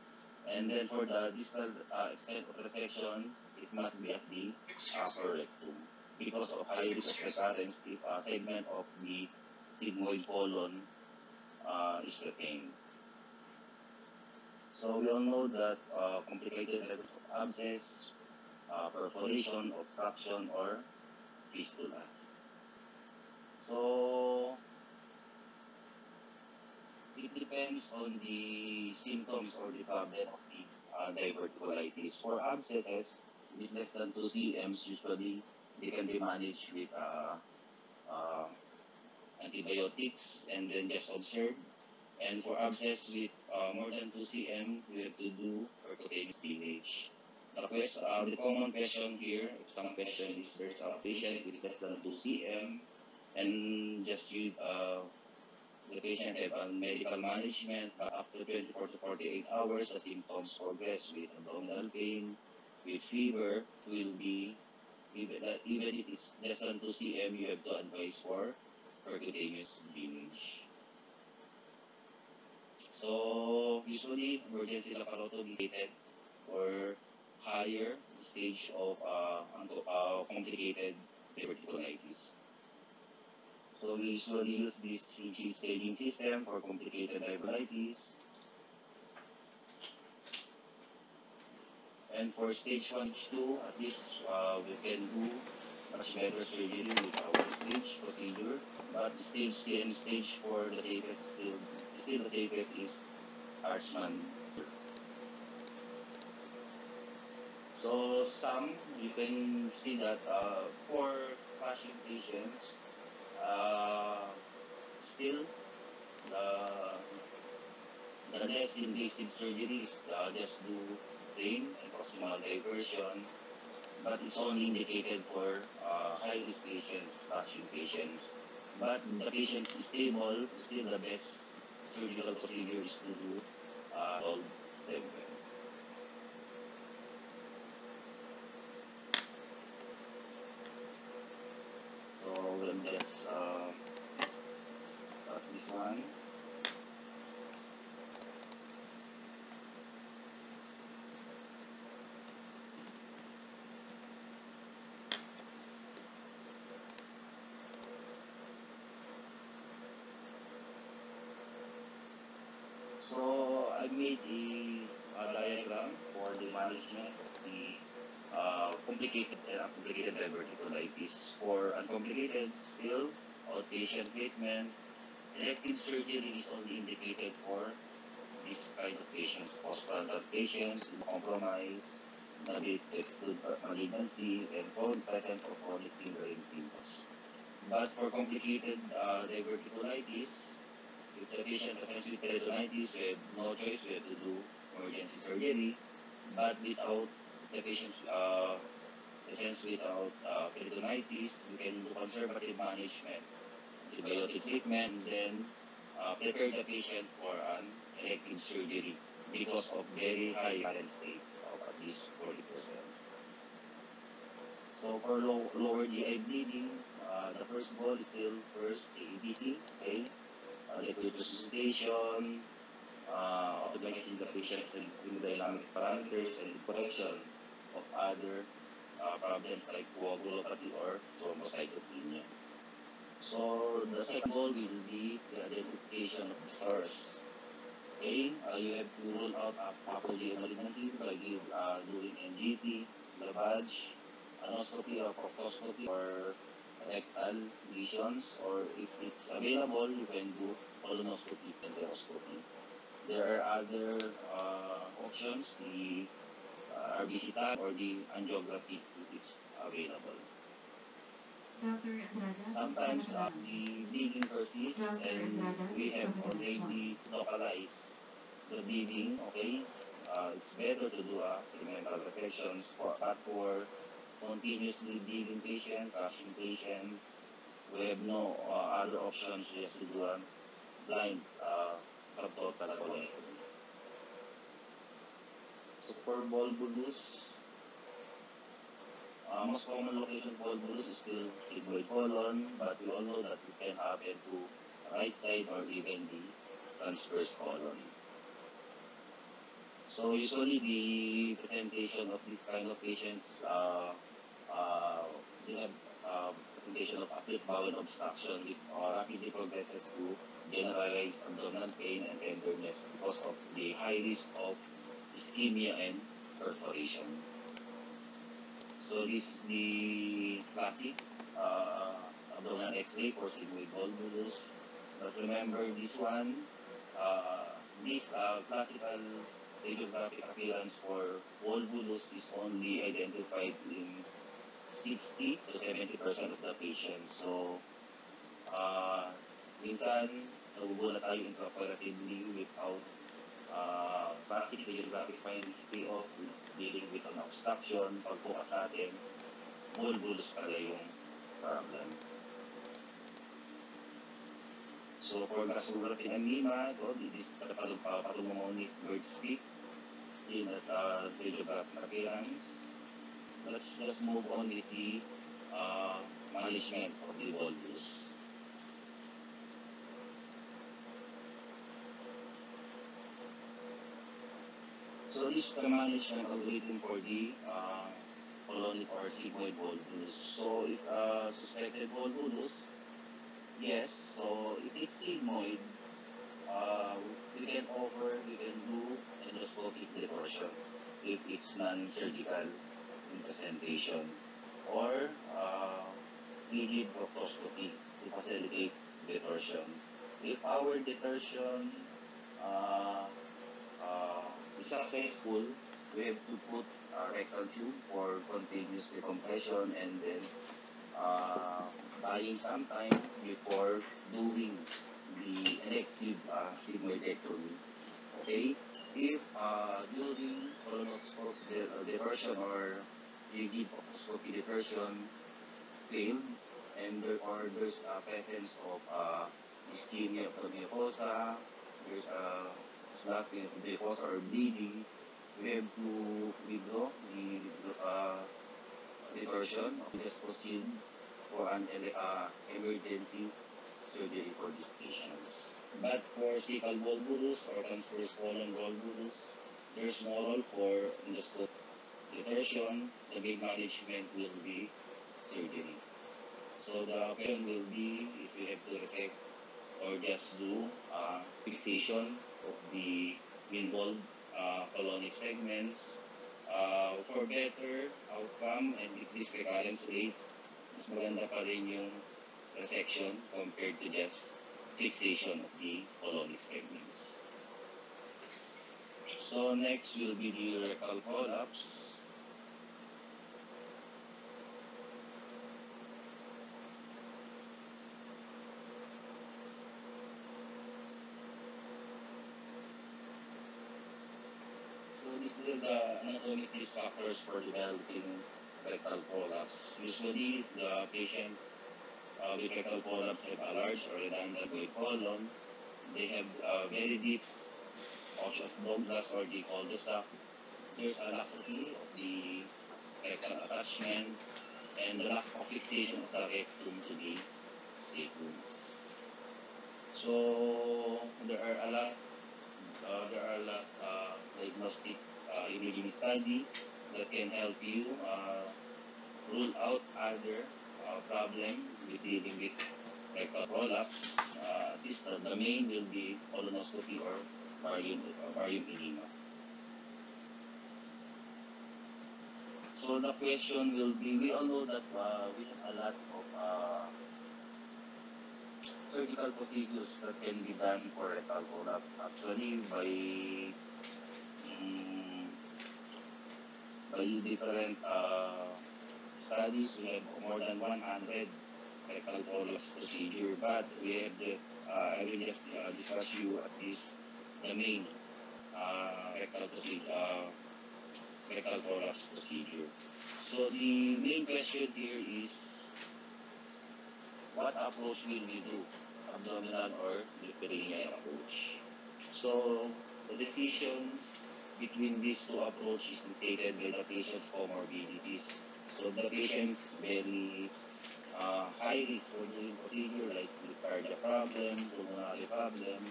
And then for the distal extent of resection, it must be at the upper rectum because of high risk of recurrence if a segment of the sigmoid colon is retained. So we all know that complicated levels of abscess, perforation, obstruction, or fistulas. So it depends on the symptoms or the problem of the diverticulitis. For abscesses with less than 2 cm, usually they can be managed with antibiotics and then just observe. And for abscess with more than 2 cm, we have to do percutaneous drainage. The common question here, some question is there's a patient with less than 2 cm, and just the patient have a medical management. After 24 to 48 hours, the symptoms progress with abdominal pain, with fever, will be even if it's less than 2 cm, you have to advise for percutaneous drainage. So usually emergency laparotomy is rated for higher stage of complicated diverticulitis. So we usually use this CG staging system for complicated diverticulitis. And for stage 1, stage 2, at least we can do much better surgery with our stage procedure. But the stage 3 and stage 4, the safest still the safest is Hartmann. So some, you can see that for clashing patients, still the less invasive surgery is just do drain and proximal diversion, but it's only indicated for high-risk patients, clashing patients. But the patient is stable, still the best surgical procedure is to do 12-7. So we'll just pass this one. So I made a diagram for the management of the complicated and uncomplicated diverticulitis. For uncomplicated, still outpatient treatment. Elective surgery is only indicated for this kind of patients, post-frontal patients, compromise, ability to exclude malignancy, and presence of chronic lingering symptoms. But for complicated diverticulitis, if the patient presents with peritonitis, we have no choice, we have to do emergency surgery. But without the patient presents without peritonitis, we can do conservative management, antibiotic treatment, and then prepare the patient for an elective surgery because of very high current state of at least 40%. So for lower GI bleeding, the first goal is still first ABC, okay? Liquid resuscitation, optimizing the patient's hemodynamic parameters, and correction of other problems like coagulopathy or thrombocytopenia. So the second goal will be the identification of the source. Okay, you have to rule out papillary malignancy by doing NGT, lavage, anoscopy or proctoscopy, or rectal lesions, or if it's available, you can do colonoscopy and enteroscopy. There are other options, the RBC tag or the angiography if it's available. Sometimes the bleeding persists and we have already localized the bleeding, okay? It's better to do a segmental resections, but for continuously bleeding patients, crashing patients, we have no other options, we have to do a blind subtotal collectomy. So for volvulus, most common location for volvulus is still sigmoid colon, but we all know that it can happen to right side or even the transverse colon. So usually the presentation of this kind of patients, they have presentation of acute bowel obstruction, which rapidly progresses to generalized abdominal pain and tenderness because of the high risk of ischemia and perforation. So this is the classic abdominal X-ray for sigmoid volvulus. But remember this one, this classical radiographic appearance for volvulus is only identified in 60 to 70% of the patients. So, minsan, nagugulat tayo intraoperatively without plastic radiographic findings of dealing with an obstruction. Pagbukas natin, volvulus pala yung problem. So, for gastrography and lima, this is the patognomonic bird's peak. See that radiographic appearance. let's just move on with the management of the volvulus. So this is the management algorithm for the colonic or sigmoid volvulus. So if suspected volvulus, yes, so if it's sigmoid, we can do endoscopic detorsion if it's non-surgical in presentation, or rigid proctoscopy to facilitate detorsion. If our detorsion uh, is successful, we have to put a rectal tube for continuous decompression and then buying some time before doing the elective sigmoidectomy. Okay? If during colonoscopy detortion or rigid proctoscopy detortion failed, and there's a presence of ischemia of the mucosa, there's a slapping of the mucosa or bleeding, we have to withdraw the detortion. Just proceed for an emergency surgery for these patients. But for cecal volvulus or transverse colon volvulus, there's no role for endoscopic detortion. The main management will be surgery. So the option will be if you have to resect or just do fixation of the involved colonic segments for better outcome and decreased recurrence rate. Mas maganda pa rin yung resection compared to just fixation of the colonic segments. So next will be the rectal prolapse. These are the anatomic risk factors for developing rectal prolapse. Usually, the patients with rectal prolapse have a large or redundant colon. They have a very deep pouch of Douglas or the cul-de-sac. There's a laxity of the rectal attachment and the lack of fixation of the rectum to the cecum. So there are a lot diagnostic imaging study that can help you rule out other problem with dealing with rectal prolapse. The main will be colonoscopy or barium edema. So the question will be, we all know that we have a lot of surgical procedures that can be done for rectal prolapse. Actually, by different studies, we have more than 100 rectal prolapse procedure. But we have this, I will just discuss you at least the main rectal prolapse procedure. So the main question here is, what approach will we do? Abdominal or the perineal approach? So the decision between these two approaches is dictated by the patient's comorbidities. So the patient's very high risk for doing procedure like cardiac problem, pulmonary problem.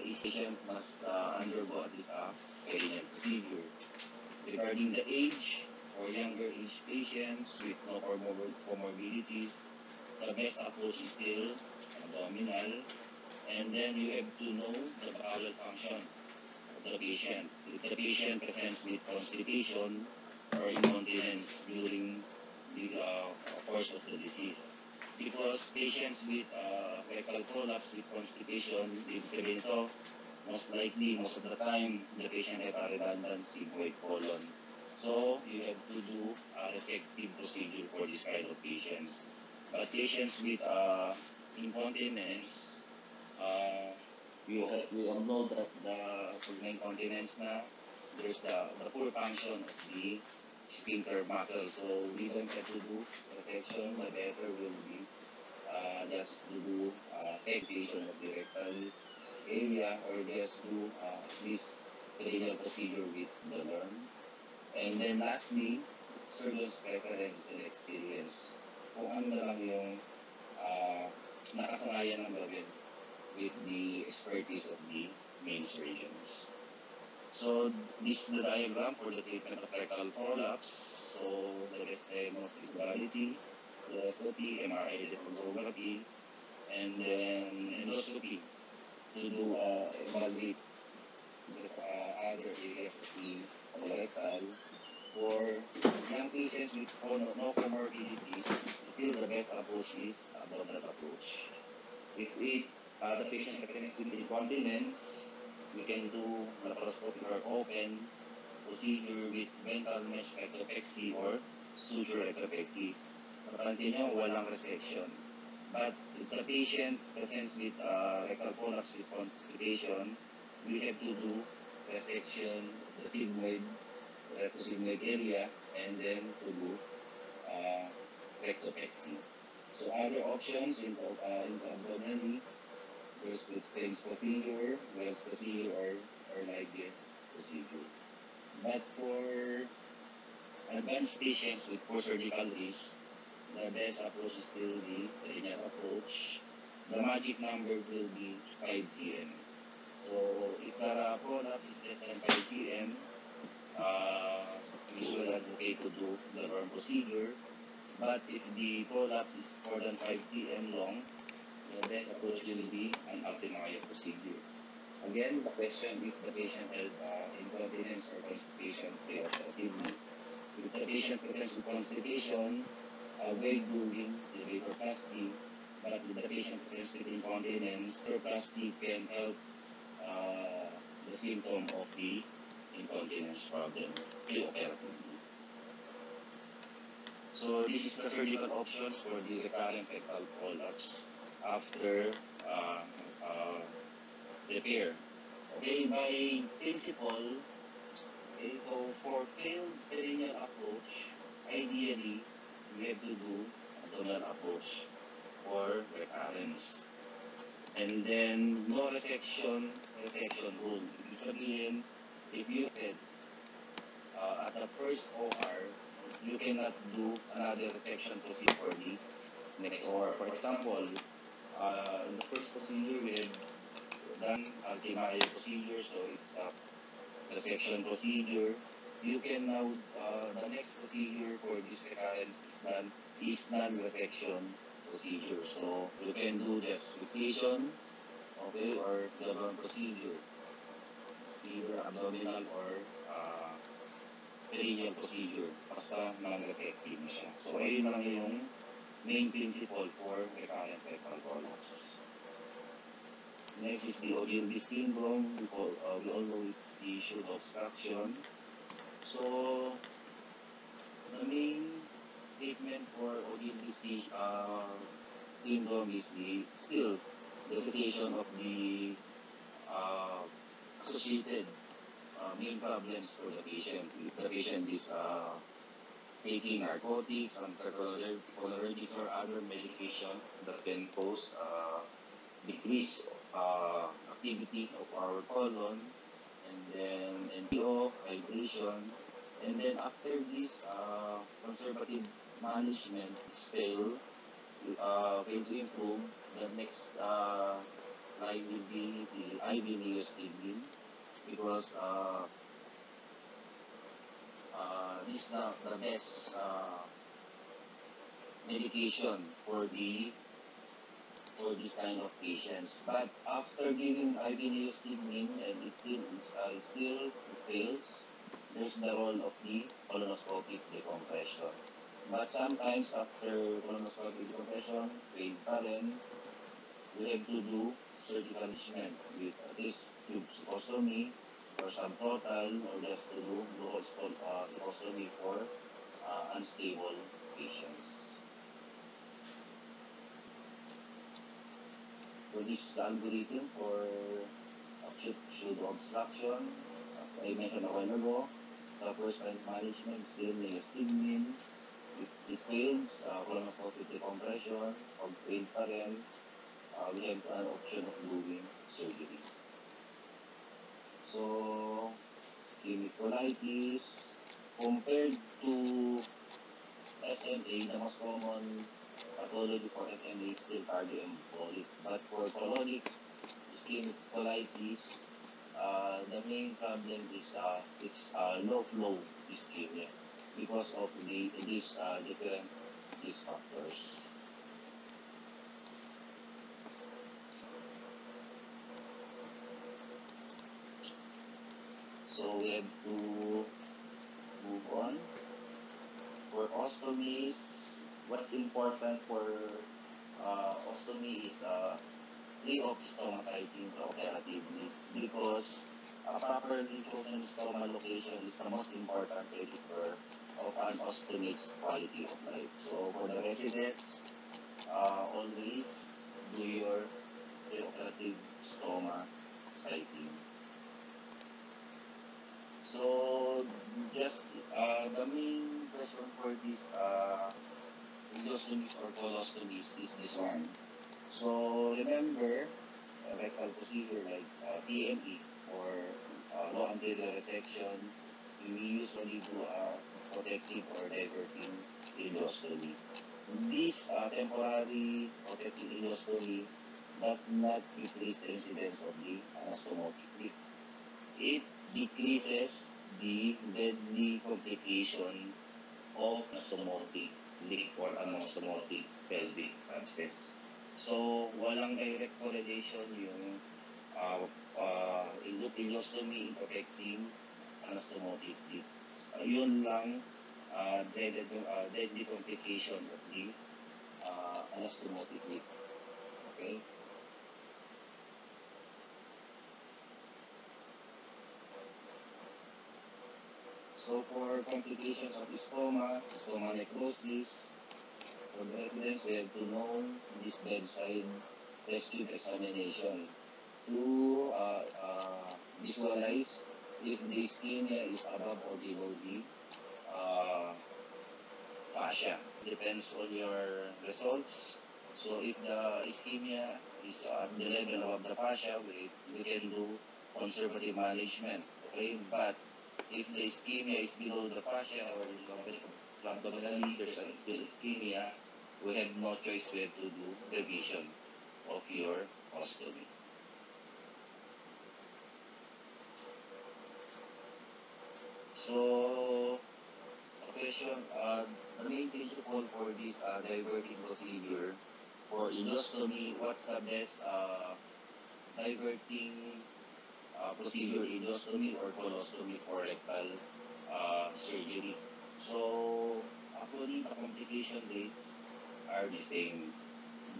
Each patient must undergo at least a perineal procedure. Regarding the age, for younger age patients with no comorbidities, the best approach is still abdominal. And then you have to know the bowel function of the patient. If the patient presents with constipation or incontinence during the course of the disease. Because patients with rectal prolapse with constipation, ibig sabihin ito, most likely, most of the time, the patient have a redundant sigmoid colon. So you have to do a resective procedure for this kind of patients. But patients with incontinence, we all know that for incontinence na, there's the poor function of the sphincter muscle. So we don't have to do resection. The better will be just to do fixation of the rectal area or just do this perineal procedure with the worm. And then lastly, surgeon's preference and experience. Kung ano na lang yung nakasanayan ng gawin with the expertise of the main surgeons. So this is the diagram for the treatment of rectal prolapse. So the best diagnostic modality, fluoroscopy, MRI electrography, and then endoscopy to do evaluate the other areas of the colorectal. For young patients with no comorbidities, still the best approach is abdominal approach. If the patient presents with incontinence, we can do laparoscopic or open procedure with ventral mesh rectopexy or suture rectopexy. Napansin nyo, walang resection. But if the patient presents with rectal prolapse with constipation, we have to do resection of the sigmoid area and then to do rectopexy. So other options in the abdominally, there's the same procedure, Wells procedure or Niger procedure. But for advanced patients with post-surgical risk, the best approach is still the linear approach. The magic number will be 5 cm. So if the prolapse is less than 5 cm, we should advocate to do the Lorne procedure. But if the prolapse is more than 5 cm long, the best approach will be an Altenmeyer procedure. Again, the question if the patient has incontinence or constipation preoperatively. If the patient presents with constipation, avoid doing elevatorplasty. But if the patient presents with incontinence, elevatorplasty can help the symptom of the incontinence problem preoperatively. So this is the surgical options for the recurrent rectal prolapse after repair. Okay, by principle, okay, so for failed perineal approach, ideally, we have to do abdominal approach for recurrence. And then, no resection rule. Ibig sabihin, if you had at the first OR, you cannot do another resection procedure for the next OR. For example, in the first procedure, we have done Altenmeyer procedure, so it's a resection procedure. You can now, the next procedure for this recurrence is non-resection procedure. So you can do just fixation, okay, or the Lorne procedure. It's either abdominal or perineal procedure, basta non-resective na siya. So ayun lang yung main principle for recurrent rectal prolapse. Next is the OGLB syndrome. We all know it's the issue of obstruction. So the main treatment for OGLB syndrome is still the cessation of the associated main problems for the patient. If the patient is taking narcotics, anticholinergics, or other medication that can cause decrease activity of our colon, and then NPO, hydration, and then after this conservative management is fail to improve, the next line will be the IV neostigmine, because this is the best medication for this kind of patients. But after giving IV neostigmine and it still fails, there's the role of the colonoscopic decompression. But sometimes after colonoscopic decompression, failed pa rin, we have to do surgical management with at least tube secostomy or subtotal, or just to do secostomy for unstable patients. So this is the algorithm for acute pseudo obstruction. As I mentioned a while ago, the first line management is still neostigmine. If it fails, colonoscopic decompression, or failed pa rin, we have an option of doing surgery. So, ischemic colitis, compared to SMA, the most common pathology for SMA is still cardioembolic. But for colonic ischemic colitis, the main problem is it's low flow ischemia because of these different risk factors. So we have to move on. For ostomies, what's important for ostomy is pre-op stomatitis operatively because a properly chosen stoma location is the most important predictor of an ostomy's quality of life. So for the residents, always do your preoperative stoma sighting. So just the main question for this ileostomies or colostomies is this one. So remember, rectal procedure like TME or low anterior resection, we usually do a protective or diverting ileostomy. This temporary protective ileostomy does not decrease the incidence of the anastomotic leak. It decreases the deadly complication of anastomotic leak or anastomotic pelvic abscess. So, walang direct correlation yung ileostomy in protecting anastomotic leak. Yun lang, deadly complication of the anastomotic leak. Okay? So, for complications of stoma necrosis, for the residents, we have to know this bedside test tube examination to visualize if the ischemia is above or below the fascia. Depends on your results. So if the ischemia is at the level of the fascia, we can do conservative management. Okay, but if the ischemia is below the fascia or abdominally there's still ischemia, we have no choice. We have to do revision of your ostomy. So, question, the main principle for this diverting procedure for ileostomy, what's the best diverting procedure, ileostomy or colostomy for rectal surgery? So, actually, the complication rates are the same.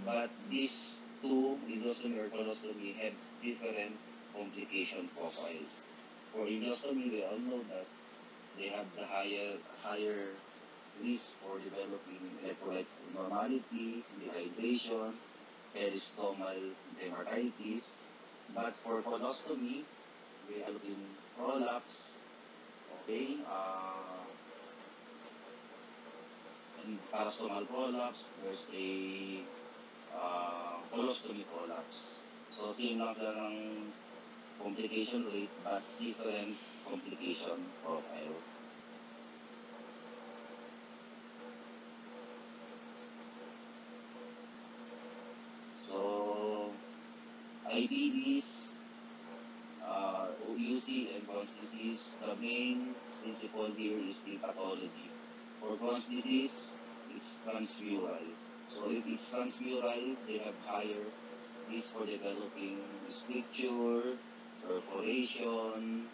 But these two, ileostomy or colostomy, have different complication profiles. For ileostomy, we all know that they have the higher risk for developing electrolyte abnormality, dehydration, peristomal dermatitis. But for colostomy, we are looking prolapse, okay, and parastomal prolapse, there's a colostomy prolapse. So, same lang sila ng complication rate but different complication profile. So, IBDs, UC and Crohn's disease, the main principle here is the pathology. For Crohn's disease, it's transmural. So if it's transmural, they have higher risk for developing stricture, perforation,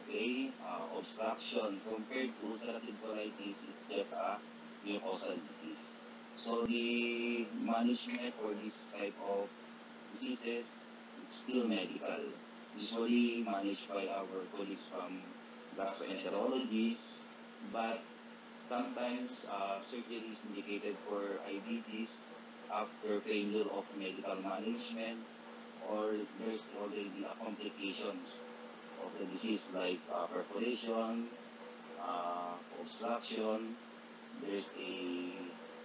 okay, obstruction. Compared to ulcerative colitis, it's just a mucosal disease. So the management for this type of diseases is still medical, usually managed by our colleagues from gastroenterologists, but sometimes surgery is indicated for IBDs after failure of medical management or there's already complications of the disease like perforation, obstruction, there's a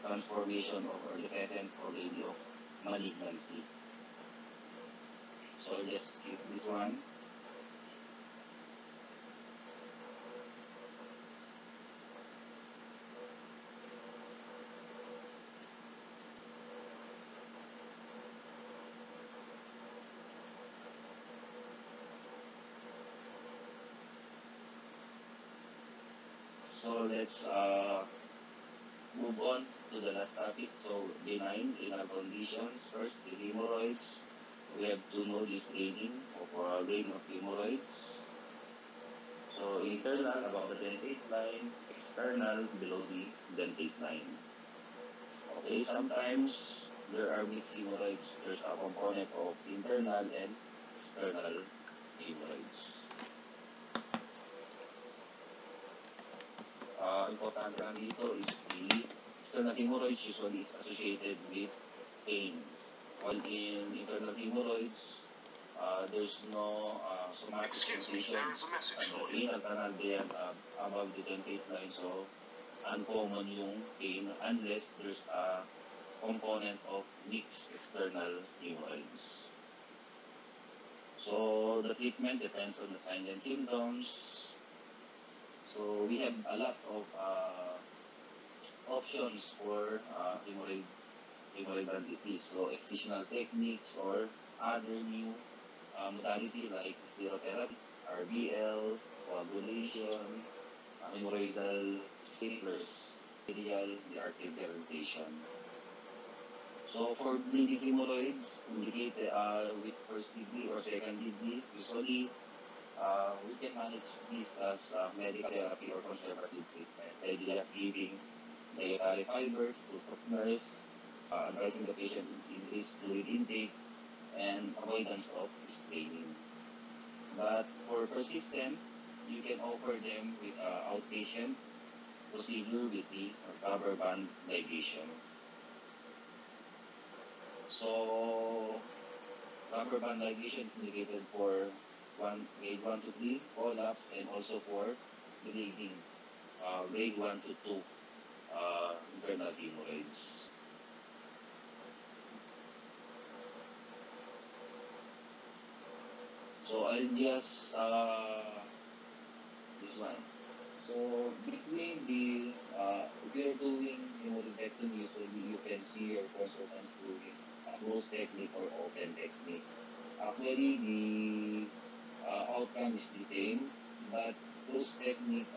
transformation or the presence already of malignancy. So let's skip this one. So let's move on to the last topic. So benign renal conditions. First, the hemorrhoids. We have to know this grading of hemorrhoids. So internal above the dentate line, external below the dentate line. Okay, sometimes there are mixed hemorrhoids. There's a component of internal and external hemorrhoids. Importante lang dito is the external hemorrhoids usually is associated with pain. While in internal hemorrhoids, there's no somatic sensation there is a message at the for you. renal canal band above the dentate line. So, uncommon yung pain unless there's a component of mixed external hemorrhoids. So, the treatment depends on the signs and symptoms. So, we have a lot of options for hemorrhoidal disease. So, excisional techniques or other new modality like sclerotherapy, RBL, coagulation, hemorrhoidal staplers, the arterialization. So for bleeding hemorrhoids indicated with first degree or second degree, usually we can manage this as medical therapy or conservative treatment by just giving dietary fibers to softeners, advising the patient to increase fluid intake, and avoidance of straining. But for persistent, you can offer them with outpatient procedure with the rubber band ligation. So, rubber band ligation is indicated for grade 1 to 3 collapse and also for bleeding, grade 1 to 2 internal hemorrhoids. So I'll just this one. So between the if you're doing hemorrhoidectomy, usually you can see your consultants doing a closed technique or open technique. Actually, the outcome is the same, but closed technique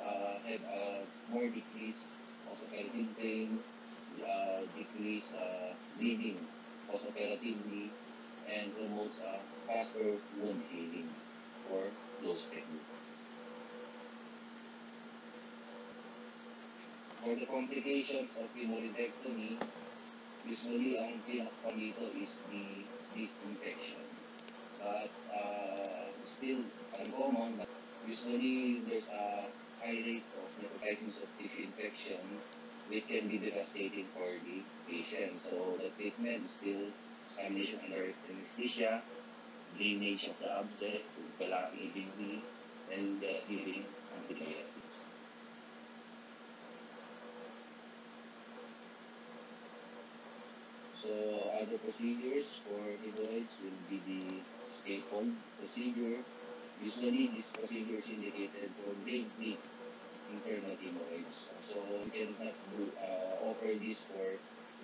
have a more decrease postoperative pain, decrease bleeding postoperatively, and promotes faster wound healing for closed technique. For the complications of hemorrhoidectomy, usually ang pinaka dito is the disinfection. But still uncommon, but usually there's a high rate of necrotizing soft tissue infection which can be devastating for the patient. So the treatment is still examination under anesthesia, drainage of the abscess, EVD, and giving antibiotics. So other procedures for hemorrhoids will be the scaffold procedure. Usually this procedure is indicated for grade 3 internal hemorrhoids. So we cannot offer this for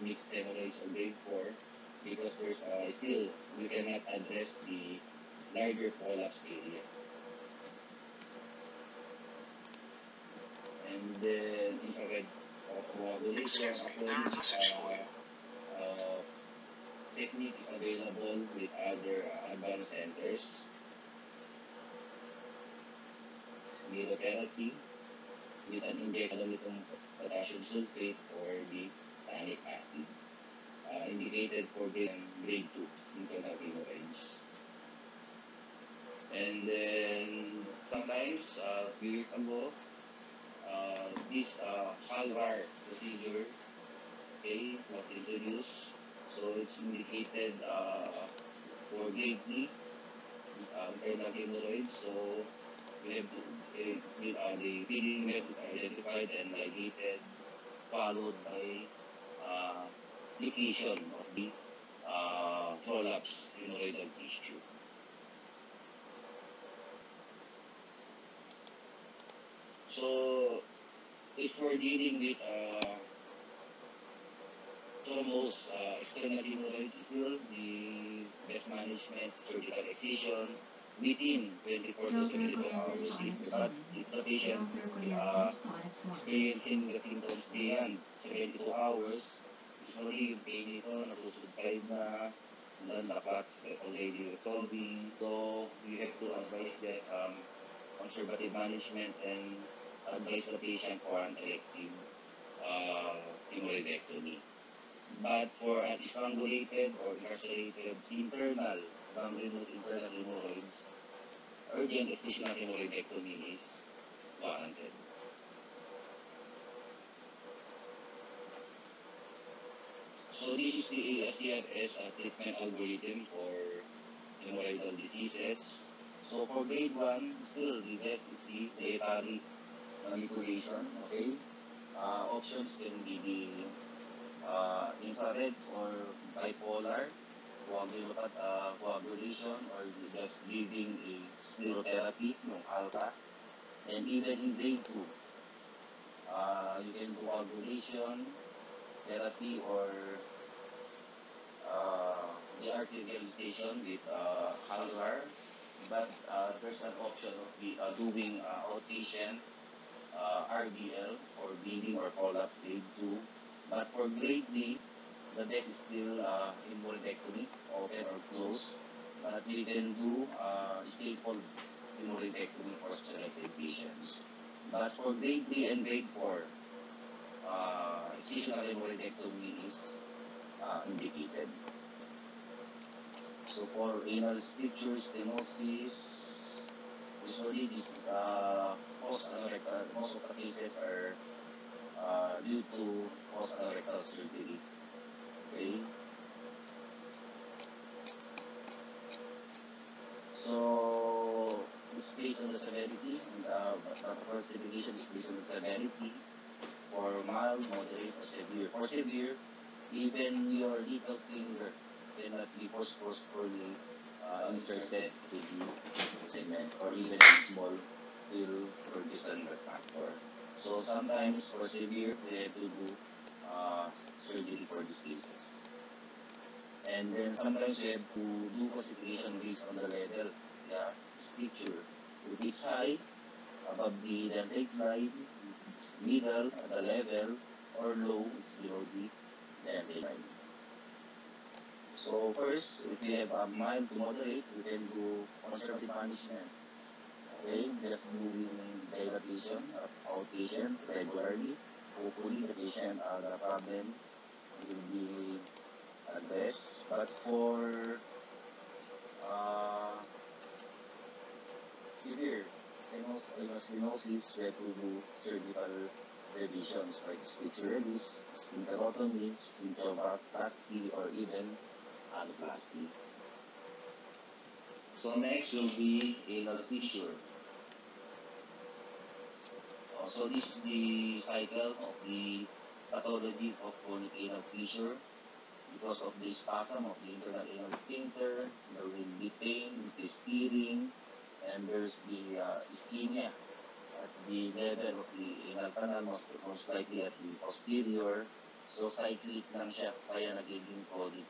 mixed hemorrhoids or grade 4 because there's still we cannot address the larger collapse area. And then infrared coagulation technique is available with other advanced centers. Sclerotherapy with an injection of potassium sulfate or the tannic acid. Indicated for grade 2 internal hemorrhoids. And then sometimes, a few years ago, this HALVAR procedure was introduced. So it's indicated for grade 3 internal hemorrhoids. So we have to the feeding mess is identified and ligated, followed by application of the prolapse hemorrhoidal tissue. So if we're dealing with thrombus external hemorrhoids, still the best management, surgical excision, within 24 to 72 hours. But if the patient is experiencing the symptoms beyond 72 hours, usually yung pain nito nagsusubside na, and then the clots already resolving. So you have to advise just conservative management and advise the patient for an elective hemorrhoidectomy. But for an strangulated or incarcerated internal gangrenous internal hemorrhoids, urgent excisional hemorrhoidectomy is warranted. So this is the ASCRS treatment algorithm for hemorrhoidal diseases. So for grade 1, still the best is the dietary manipulation. Okay, options can be the infrared or bipolar coagulation, or just giving a sclerotherapy, yung alpha. And even in grade 2, you can do coagulation therapy or dearterialization with Halvar. But there's an option of doing outpatient RBL or bleeding or collapse grade 2. But for grade 3, the best is still hemorrhoidectomy, open or close. But we can do staple hemorrhoidectomy for selected patients. But for grade 3 and grade 4, excisional hemorrhoidectomy is indicated. So for anal stricture stenosis, usually this is post-anorectal. Most of the cases are due to post-anorectal surgery. Okay. So it's based on the severity, and the first indication is based on the severity. For mild, moderate, or severe. For severe, even your little finger cannot be forcefully inserted to the segment, or even a small will produce a liver factor. So sometimes for severe, we have to do surgery for these cases. And then sometimes we have to do classification based on the level, stricture. If it's high, above the dentate line, middle at the level, or low, it's below the dentate line. So first, if you have a mild to moderate, you can do conservative management. Okay, just doing dilatation of outpatient regularly. Hopefully the patient, the problem will be addressed. But for severe stenosis, we have to do surgical revisions like stricture release, sphincterotomy, sphincteroplasty, or even alloplasty. So next will be anal fissure. So this is the cycle of the pathology of chronic anal fissure. Because of the spasm of the internal anal sphincter, there will be pain, the steering, and there's the ischemia at the level of the anal canal, most likely at the posterior. So cyclic lang siya, kaya nagiging chronic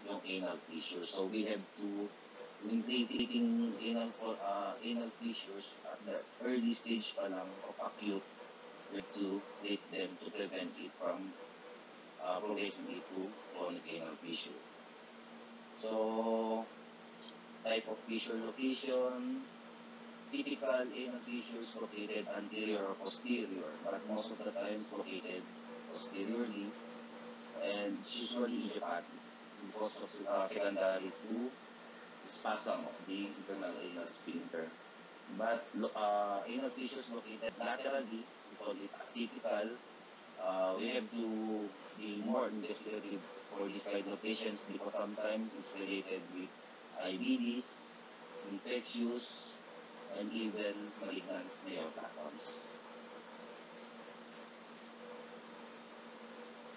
yung anal fissure. So we have to, when treating anal fissures at the early stage pa lang of acute, we have to treat them to prevent it from progressing into chronic anal fissure. So, type of fissure location, typical anal fissures located anterior or posterior, but most of the times located posteriorly, and usually idiopathic because of secondary to spasm of the internal anal sphincter. But anal fissures located laterally, we call it atypical. We have to be more investigative for these kind of patients because sometimes it's related with IBDs, infectious, and even malignant neoplasms.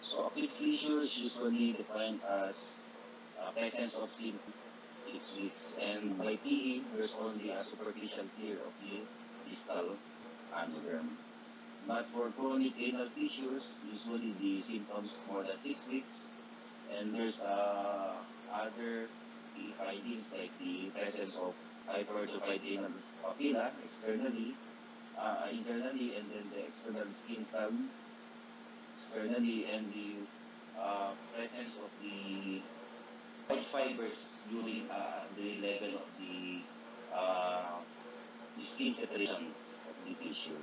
So acute fissure is usually defined as presence of symptoms 6 weeks, and by PE, there's only a superficial tear of the distal aneurysm. But for chronic anal fissures, usually the symptoms more than 6 weeks, and there's other findings like the presence of hypertrophied anal papilla externally, internally, and then the external skin tag externally, and the presence of the white fibers during the level of the skin separation of the tissue.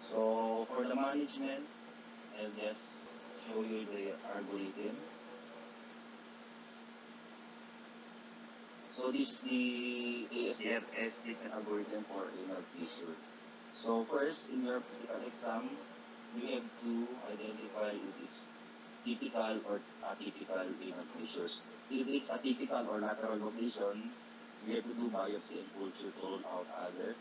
So for the management, I'll just show you the algorithm. So this is the ASRS treatment algorithm for anal tissue. So first, in your physical exam, you have to identify if it's typical or atypical anal fissures. If it's atypical or lateral location, you have to do biopsy and culture to rule out other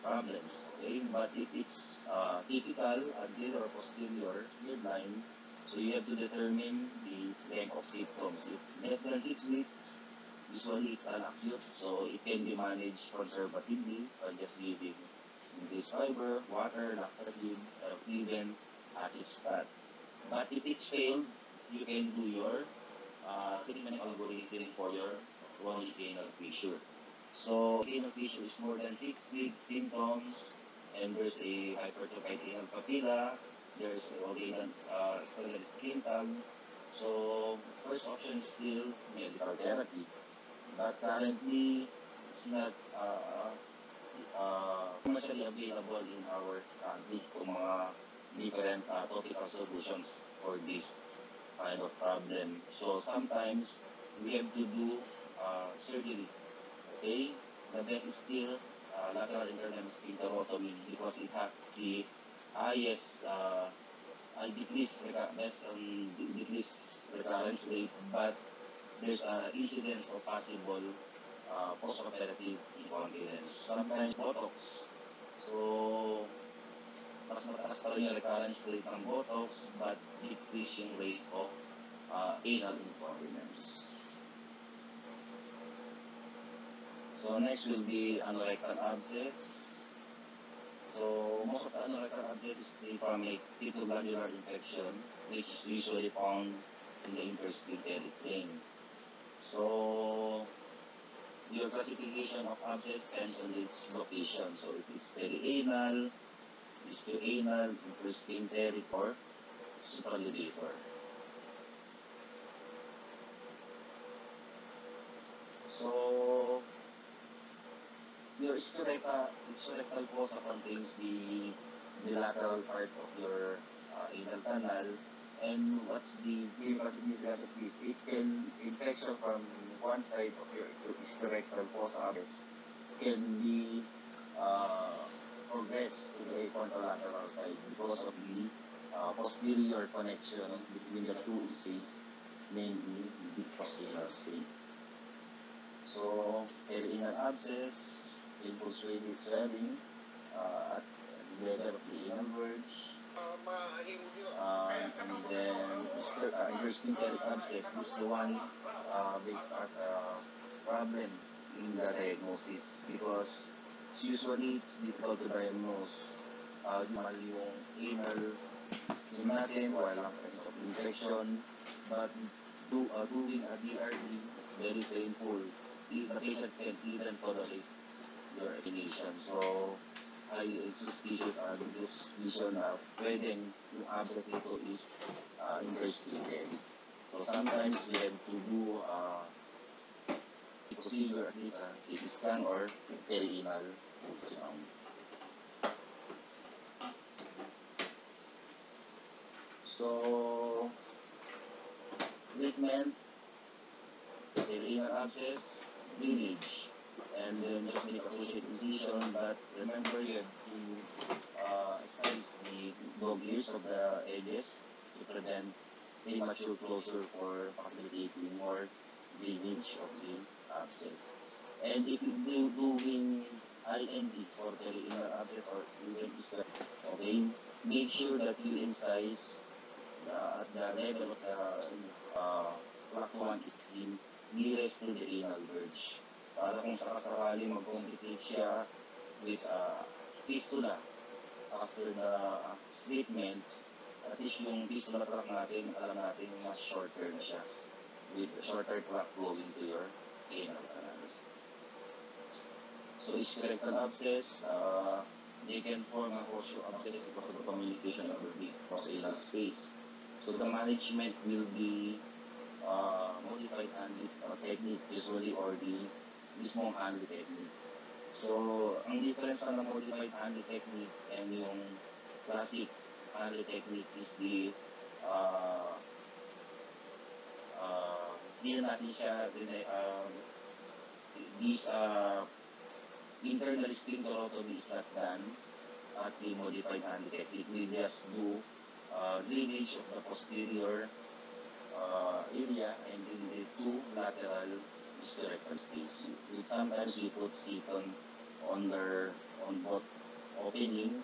problems. Okay, but if it's typical, anterior or posterior, midline, so you have to determine the length of symptoms. If less than 6 weeks, usually it's an acute, so it can be managed conservatively by just giving this fiber, water, laxative, or even acid stat. But if it's failed, you can do your treatment algorithm for your chronic anal fissure. So anal fissure is more than 6 weeks symptoms, and there's a hypertrophied anal papilla, there's already an external skin tag. So first option is still medical therapy, but currently it's not commercially available in our country kung mga different topical solutions for this kind of problem. So sometimes we have to do surgery. Okay, the best is still lateral internal sphincterotomy because it has the highest decreased recurrence rate, but there's incidence of possible post-operative incontinence. Sometimes Botox. So mas mataas pa rin yung recurrence rate ng Botox, but decrease yung rate of anal incontinence. So next will be anorectal abscess. So most of the anorectal abscess is from a tubulatular infection, which is usually found in the interstitial plane. So your classification of abscess depends on its location. So if it's perianal, discoanal, intersphincteric, or supralevator. So your scorectal fossa contains the lateral part of your anal canal. And what's the clinical significance of this? It can infection from one side of your scorectal fossa can be progress to the contralateral side because of the posterior connection between the two space, namely the posterior space. So perianal abscess, infiltrated swelling at the level of the anal verge, and then intersphincteric abscess is the one big as a problem in the diagnosis because usually it's difficult to diagnose yung anal skin natin while ang signs of infection, but doing a DRD is very painful. The patient can't even tolerate your examination. So I suspicious suspicion na pwedeng yung abscess nito is interstitial. So sometimes we have to do procedure at least CT scan or perianal ultrasound. So treatment, perianal abscess, drainage, and then just make a closure incision, but remember you have to excise the dog ears of the edges to prevent premature closure for facilitating more drainage of the abscess. And if you're doing IND for perianal abscess or even okay, make sure that you incise at the level of the plaque 1 skin nearest to the anal verge. Para kung sakasakaling mag-complicate siya with fistula after the treatment, at least yung fistula tract natin, alam natin mas shorter na siya with shorter tract flowing to your anal canal. So colorectal abscess, they can form a horseshoe abscess because of the communication of the proximal space. So the management will be modified handling technique usually, or the mismong handling technique. So ang difference ng modified handling technique and yung classic handling technique is the hindi natin siya these internal sphincterotomy is not done at the modified handling technique. We just do drainage of the posterior area and in the two lateral hysterectal space. Sometimes we put siphon on both opening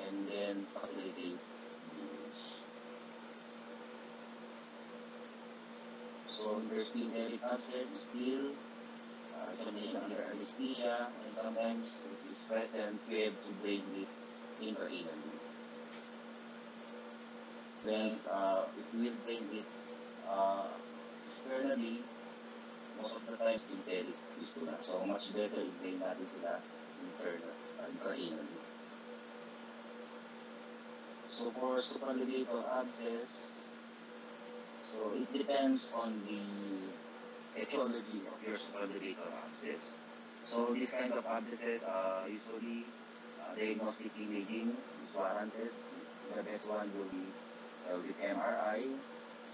and then facilitate drainage. So intersphincteric abscess is still examination under anesthesia, and sometimes if it is present, we have to drain it intraanally. Then if we will drain it externally, most of the time sphincteric fistula. So much better if drain natin sila intraanally. So for supralevator abscess, so it depends on the etiology of your supralevator abscess. So this kind of abscesses usually diagnostic imaging is warranted. The best one will be with MRI.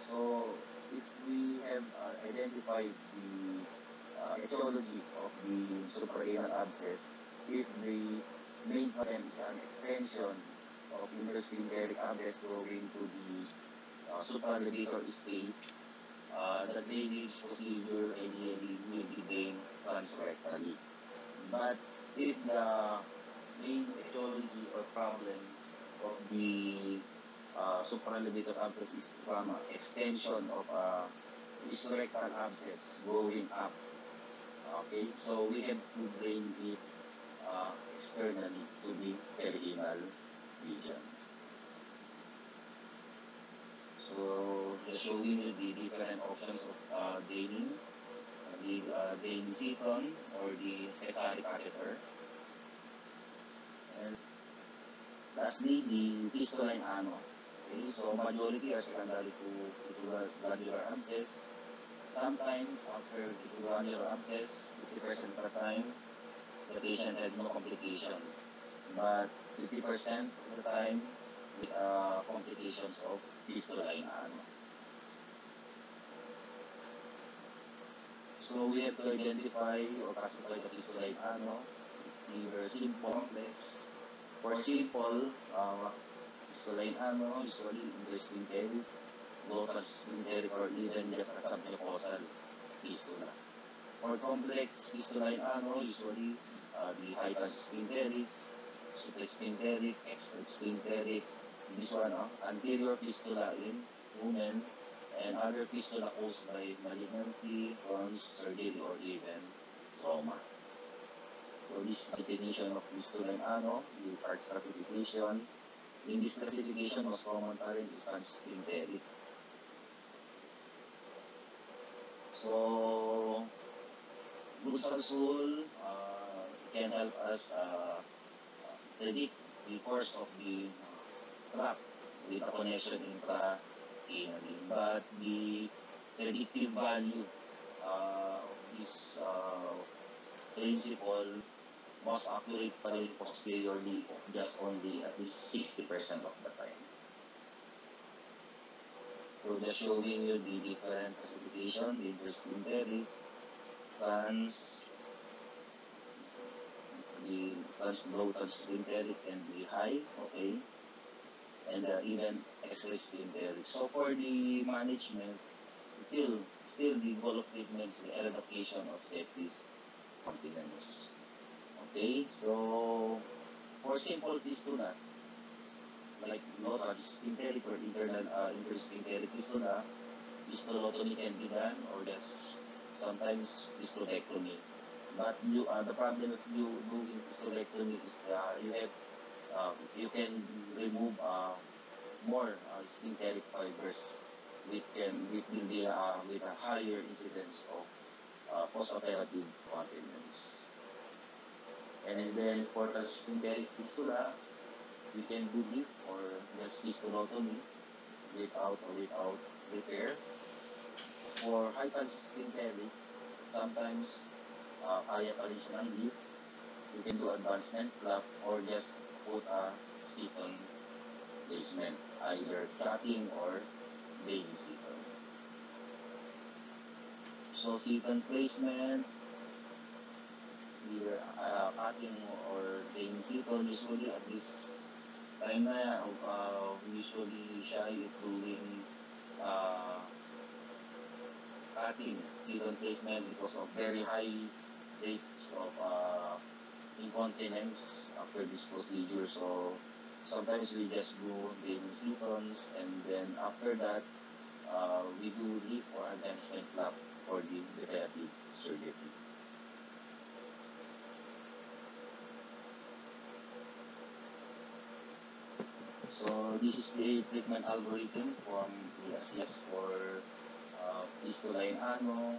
So if we have identified the etiology of the suprarenal abscess, if the main problem is an extension of intersphincteric abscess going to the supralevator space, the drainage procedure ideally will be done transrectally. But if the main etiology or problem of the supralevator abscess is from extension of hysterectal abscess going up, okay, so we have to drain it externally to the perianal region. So just showing you the different options of draining, the draining siphon or the SRE catheter. And lastly, the fistuline ano. Okay, so majority are secondary to glandular abscess. Sometimes after glandular abscess, 50% of the time, the patient had no complication. But 50% of the time, with complications of fistuline ano. So we have to identify or classify the fistuline ano, either simple, complex. For simple, fistuline ano, usually intersphincteric, low transsphincteric, or even just a submucosal fistula. For complex fistuline ano, usually the high transsphincteric, suprasphincteric, extrasphincteric. This one, anterior fistula in women, and other fistula caused by malignancy, burns, surgery, or even trauma. So this definition of fistula in ano, the Parkes classification. In this classification, most common pa rin is transsphincteric. So, Budsal-Sul can help us predict the course of the trap with a connection intra-anally. But the predictive value of this principle, most accurate pa rin posteriorly, just only at least 60% of the time. So just showing you the different classification, the intersphincteric, low transsphincteric, and the high, okay, and even extrasphincteric. So for the management, still the goal of treatment is the eradication of sepsis continence. Okay, so for simple fistulas, like low transsphincteric or internal intersphincteric fistula, fistulotomy can be done, or just sometimes fistulectomy. But the problem if you doing fistulectomy is you can remove more sphincteric fibers, which will be with a higher incidence of post-operative continence. And then for the sphincteric fistula, we can do deep or just fistulotomy without repair. For high touch sphincteric, sometimes kaya pa rin siya ng deep. You can do advancement flap or just put a seton placement, either cutting or baby seton. So seton placement, either cutting or laying seton, usually at this time na usually shy doing cutting seton placement because of very high rates of incontinence after this procedure. So sometimes we just do baby setons, and then after that we do leaf or advancement flap for the definitive surgery. So this is the treatment algorithm from the ASIAS for fistula in ano,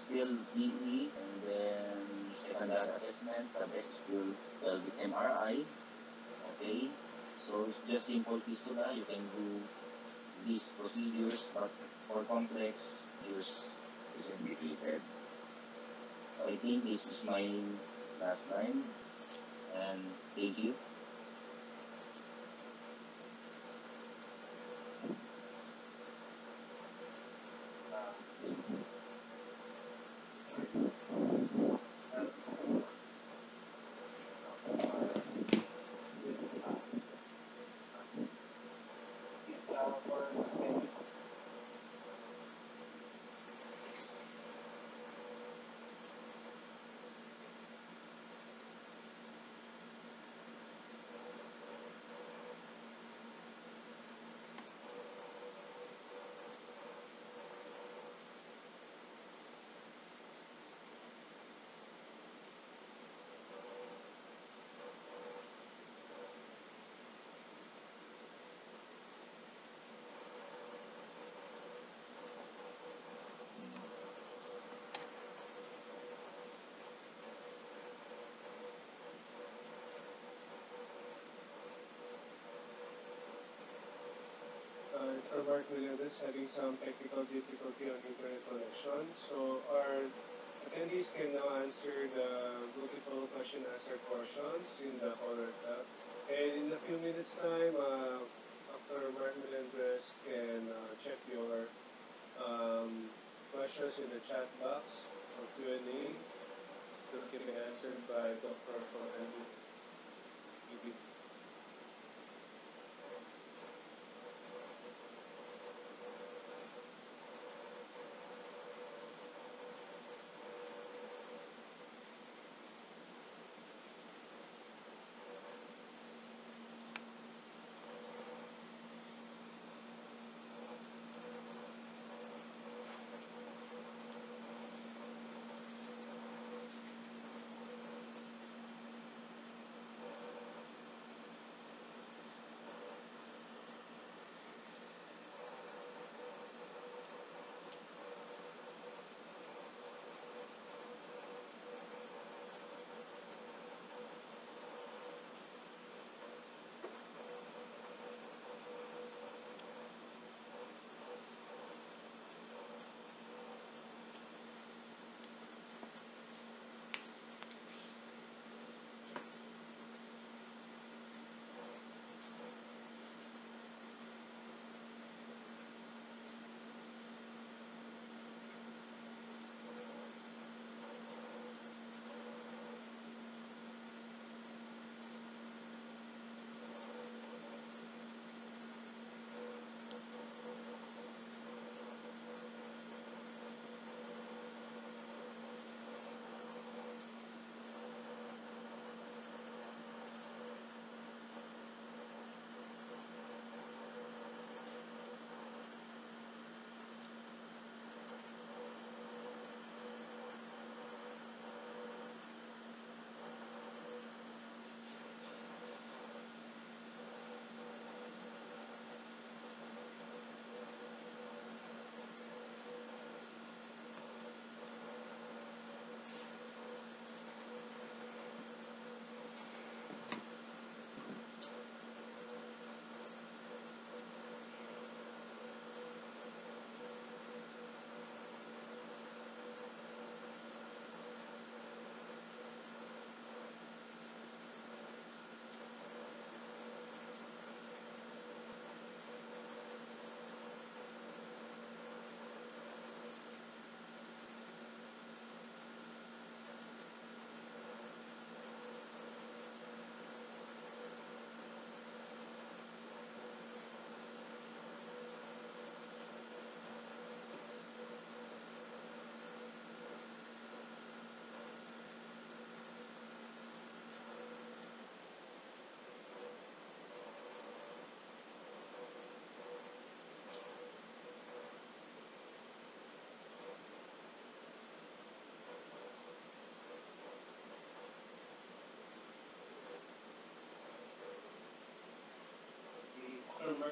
still DE, and then secondary assessment, the best is still pelvic MRI. Okay, so it's just simple fistula, you can do these procedures, but for complex, yours is indicated. So I think this is my last line, and thank you. Mark Melendez having some technical difficulty on internet connection. So our attendees can now answer the multiple question answer portions in the caller tab. And in a few minutes time, Dr. Mark Melendez can check your questions in the chat box or Q&A that can be answered by Dr. Andy.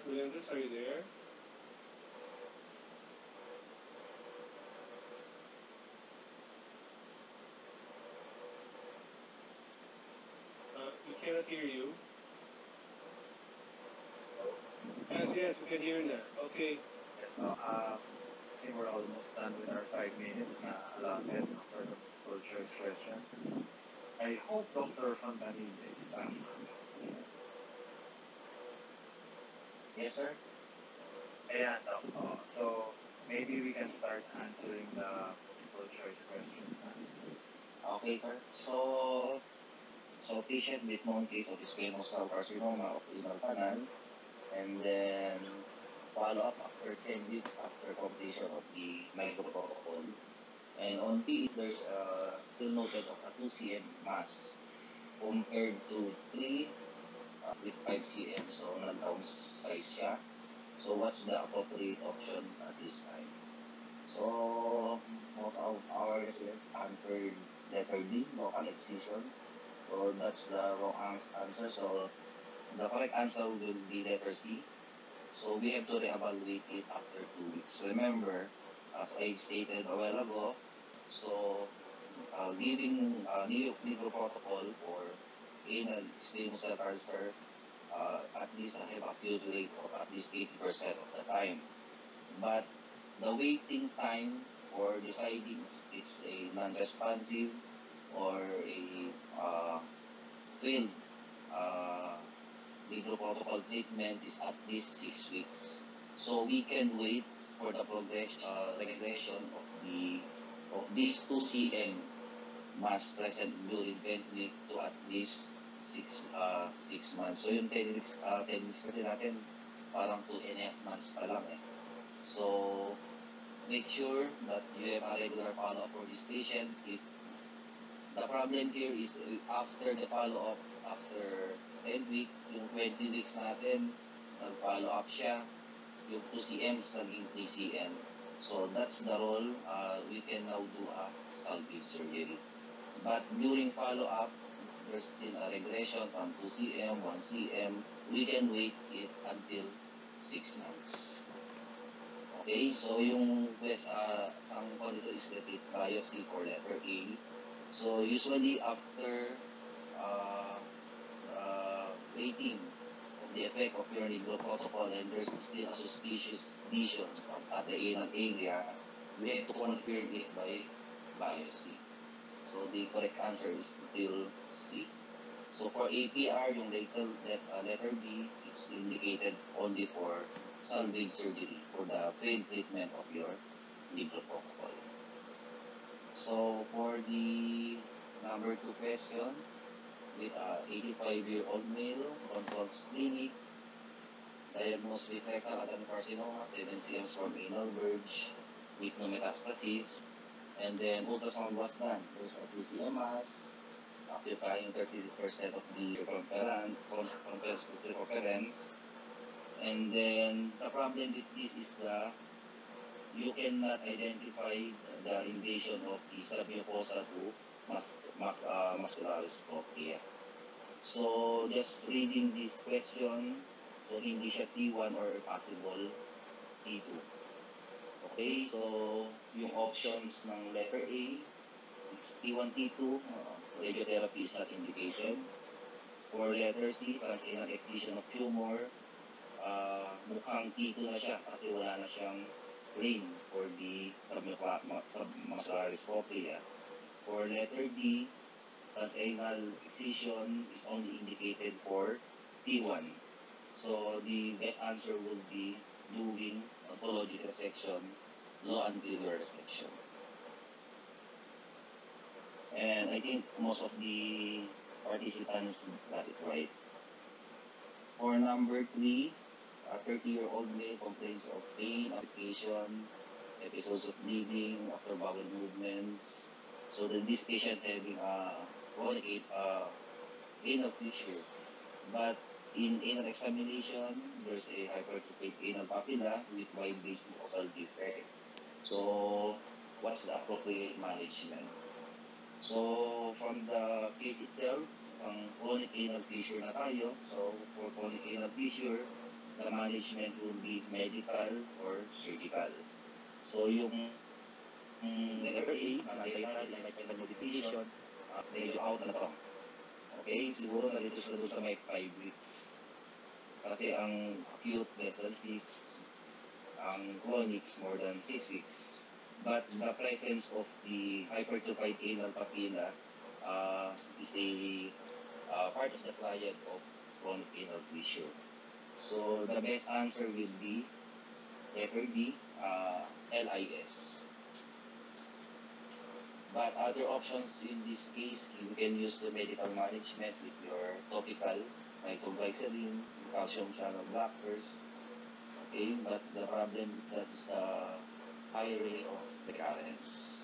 Melendez, are you there? We cannot hear you. Yes, we can hear you now. Okay. Yes, I think we're almost done with our 5 minutes na allotted for the multiple choice questions. I hope Dr. Fontanilla is back. Yes, sir. Ayan, so maybe we can start answering the multiple choice questions na. Okay, sir. So patient with known case of squamous cell carcinoma of renal canal, and then follow up after 10 weeks after completion of the micro protocol. And on PE, there's still noted of a 2 cm mass compared to 3 with 5 cm. So nag-downsize siya. So what's the appropriate option at this time? So most of our residents answered letter D, local excision. So that's the wrong answer. So the correct answer will be letter C. So we have to reevaluate it after 2 weeks. Remember, as I stated a while ago, so giving Negro protocol for anal squamous cell cancer, at least I have a cure rate of at least 80% of the time. But the waiting time for deciding if it's a non-responsive or a failed Negro protocol treatment is at least 6 weeks. So we can wait for the regression of this 2 cm mass present during 10 weeks to at least 6 months. So yung 10 weeks kasi natin parang 2.5 months pa lang eh. So make sure that you have a regular follow-up for this patient. If the problem here is after the follow-up, after 10 weeks, yung 20 weeks natin, nag-follow up siya, yung 2 cm naging 3 cm. So that's the role. We can now do a salvage surgery. But during follow-up, there's still a regression from 2 cm, 1 cm. We can wait it until 6 months. Okay, so yung isang dito is repeat biopsy for letter A. So usually after rating of the effect of your Negro protocol and there's still a suspicious lesion at the anal area, we have to confirm it by biopsy. So the correct answer is still C. So for APR, yung letter B, it's indicated only for salvage surgery for the failed treatment of your Negro protocol. So for the number 2 question, with a 85-year-old male, consults clinic, diagnosed with rectal adenocarcinoma, 7 cm from anal verge, with no metastasis, and then ultrasound was done. There's a 3 cm mass, occupying 30% of the circumference, and then the problem with this is you cannot identify the invasion of the submucosa to muscularis propria. So just reading this question, so hindi siya T1 or possible T2. Okay, so yung options ng letter A, it's T1, T2, radiotherapy is not indicated. For letter C, transanal excision of tumor, mukhang T2 na siya kasi wala na siyang brain for the submuscularis propria. For letter D, transanal excision is only indicated for T1. So the best answer would be doing ontologic resection, low anterior resection. And I think most of the participants got it right. For number 3, a 30-year-old male complains of pain, application, episodes of bleeding after bowel movements. So this patient having a chronic anal fissure, but in anal examination, there's a hypertrophic anal papilla with wide-based mucosal defect. So what's the appropriate management? So from the case itself, ang chronic anal fissure na tayo. So for chronic anal fissure, the management will be medical or surgical. So yung letter A, dietary and lifestyle modification, medyo out na to. Okay, siguro narito sila doon sa may 5 weeks. Kasi ang acute less than 6, ang chronic more than 6 weeks. But the presence of the hypertrophied anal papilla is a part of the triad of chronic anal tissue. So the best answer will be letter D, LIS. But other options in this case, you can use the medical management with your topical nitroglycerin, calcium channel blockers. Okay, but the problem that is high rate of recurrence.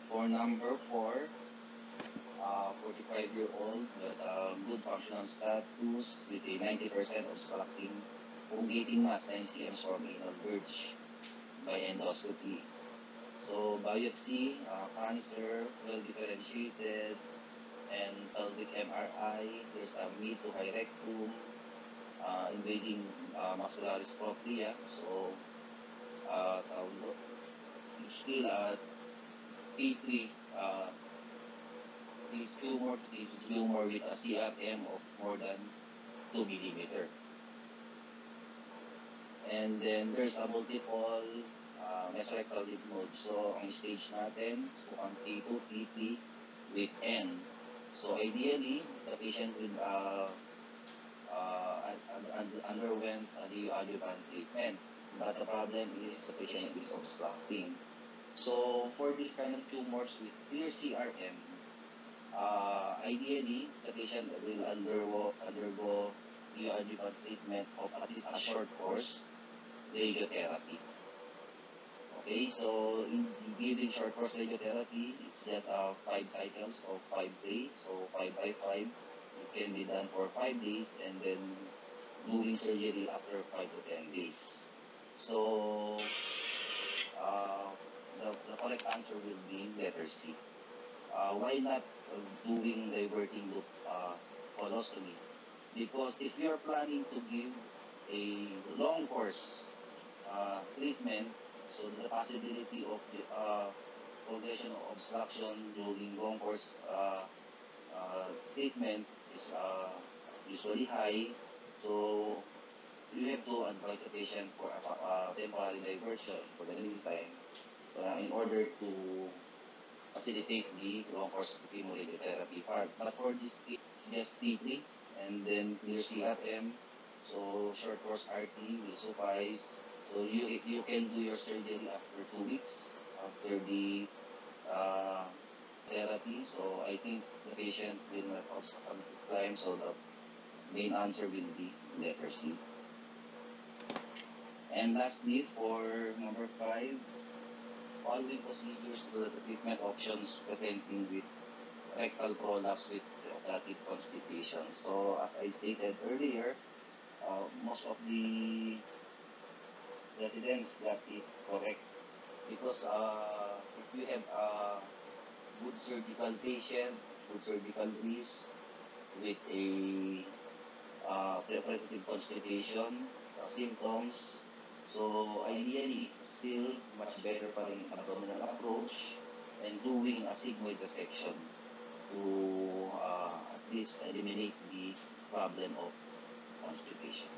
For number 4, 45-year-old with good functional status with a 90% obstructing fungating mass 9 cm from anal verge by endoscopy. So biopsy, cancer, well differentiated, and pelvic MRI. There's a mid to high rectum, invading muscularis propria. So it's still T3 tumor with a CRM of more than 2 millimeter. And then there's a multiple mesorectal lymph node. So ang stage natin, ang T2, T3 with N. So ideally, the patient will underwent neoadjuvant treatment. But the problem is the patient is obstructing. So for this kind of tumors with clear CRM, ideally the patient will undergo neoadjuvant treatment of at least a short course radiotherapy. Okay, so in giving short course radiotherapy, it's just 5 cycles of 5 days, so 5 by 5. It can be done for 5 days and then doing surgery after 5 to 10 days. So the correct answer will be letter C. Why not doing diverting loop colostomy? Because if you're planning to give a long course treatment, so the possibility of the progression of obstruction during long course treatment is usually high. So you have to advise the patient for a temporary diversion for the meantime in order to facilitate the long course chemoradiotherapy part. But for this case, it's just T3 and then clear CRM. So short course RT will suffice. So you can do your surgery after 2 weeks after the therapy. So I think the patient will not obstruct this time. So the main answer will be letter C. And lastly, for number 5, following procedures for the treatment options presenting with rectal prolapse with obstructive constipation. So as I stated earlier, most of the residents got it correct because if you have a good surgical patient, good surgical risk with a preoperative constipation symptoms, so ideally it's still much better pa rin abdominal approach and doing a sigmoid resection to at least eliminate the problem of constipation.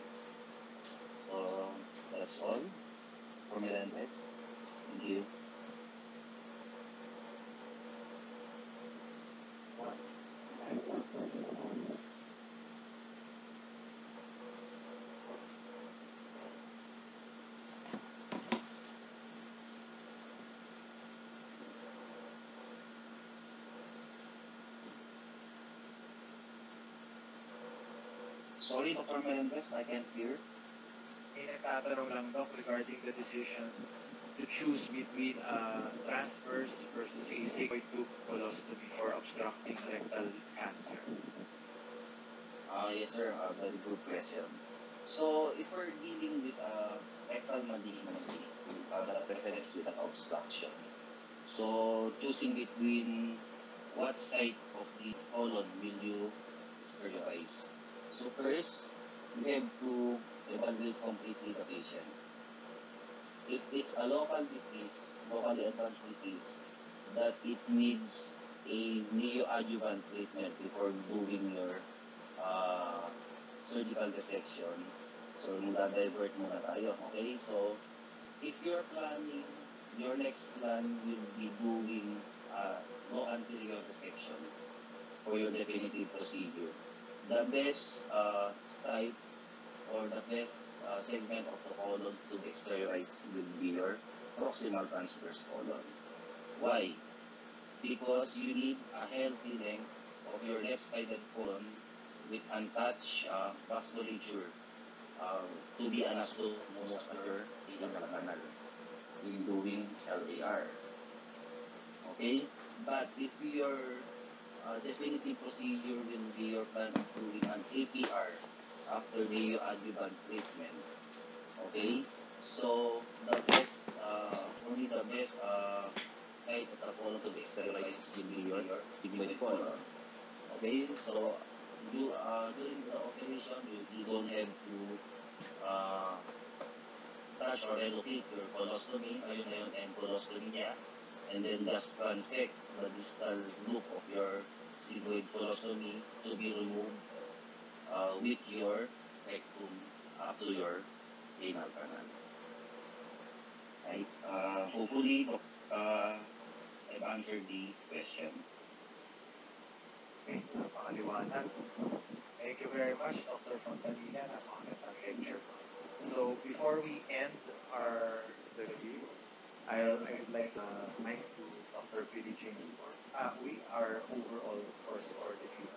So that's all for Melendez. Thank you. Sorry, Dr. Melendez, I can't hear. May nagtatanong lang, Doc, regarding the decision to choose between transfers versus a sigmoid tube colostomy for obstructing rectal cancer. Yes, sir. Very good question. So, if we're dealing with rectal malignancy, that presents with an obstruction, so choosing between what side of the colon will you sterilize? So first, you have to evaluate completely the patient. If it's a local disease, locally advanced disease, that it needs a neoadjuvant treatment before doing your uh, surgical dissection. So, divert muna tayo, okay? So, if you're planning, your next plan will be doing no anterior dissection for your definitive procedure. The best site or the best segment of the colon to be exteriorized will be your proximal transverse colon. Why? Because you need a healthy length of your left-sided colon with untouched vasculature to be anastomosed under anal canal in doing LAR. Okay? But if your definitive procedure will be your plan of doing an APR after the adjuvant treatment. Okay? So, the best, for me, the best site of the colon to be sterilized will be your sigmoid colon. Okay? So, during the operation, you don't have to uh, touch or relocate your colostomy, ayun na yun, and colostomy niya, and then just transect the distal loop of your sigmoid colostomy to be removed with your rectum up to your anal canal. Right? Hopefully, I've answered the question. Okay, napakaliwanag. Thank you very much, Dr. Fontanilla. Napakagandang lecture. So, before we end the review, I'd like mic to Dr. Billy James for our overall course coordinator.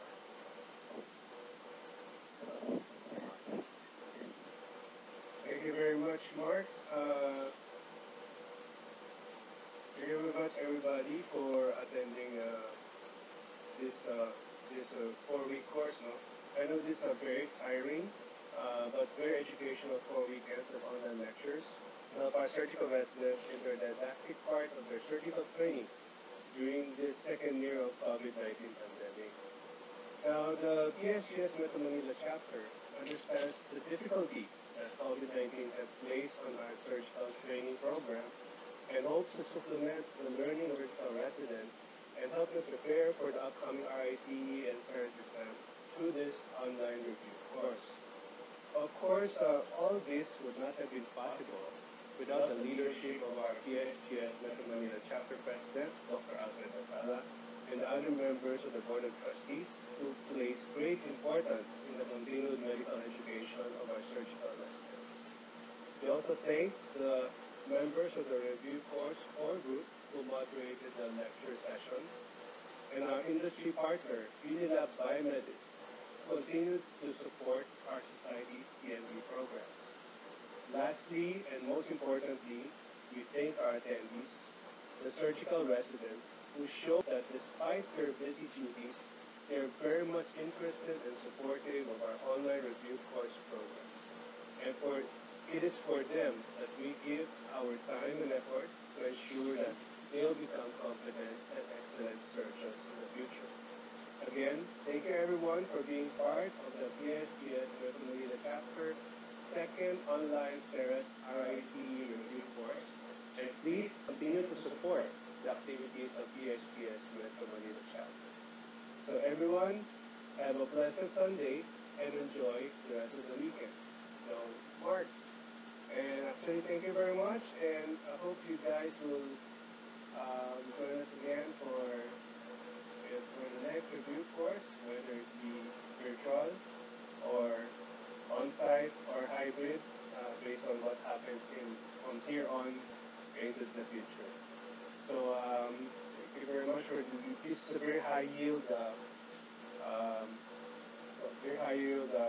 Thank you very much, Mark. Thank you very much, everybody, for attending this 4-week course. No? I know this is a very tiring, but very educational 4 weekends of online lectures to help our surgical residents in their didactic part of their surgical training during this second year of COVID-19 pandemic. Now, the PSGS Metro Manila chapter understands the difficulty that COVID-19 has placed on our surgical training program and hopes to supplement the learning of surgical residents and help them prepare for the upcoming RIT and CERS exam through this online review course. Of course, all this would not have been possible without the leadership of our PSGS Metro Manila chapter president, Dr. Alfred Asala, and the other members of the Board of Trustees who place great importance in the continued medical education of our surgical residents. We also thank the members of the review course core group who moderated the lecture sessions, and our industry partner, Unilab Biomedis, continued to support our society's CME programs. Lastly, and most importantly, we thank our attendees, the surgical residents, who show that despite their busy duties, they are very much interested and supportive of our online review course program. And it is for them that we give our time and effort to ensure that they'll become competent and excellent surgeons in the future. Again, thank you everyone for being part of the PSGS Metro Manila chapter second online CERES RIT review course, and please continue to support the activities of PSGS Metro Manila chapter. So everyone, have a pleasant Sunday and enjoy the rest of the weekend. So, Mark, and actually thank you very much, and I hope you guys will join us again for the next review course, whether it be virtual or on-site or hybrid, based on what happens from here on into the future. So thank you very much for this is a very high yield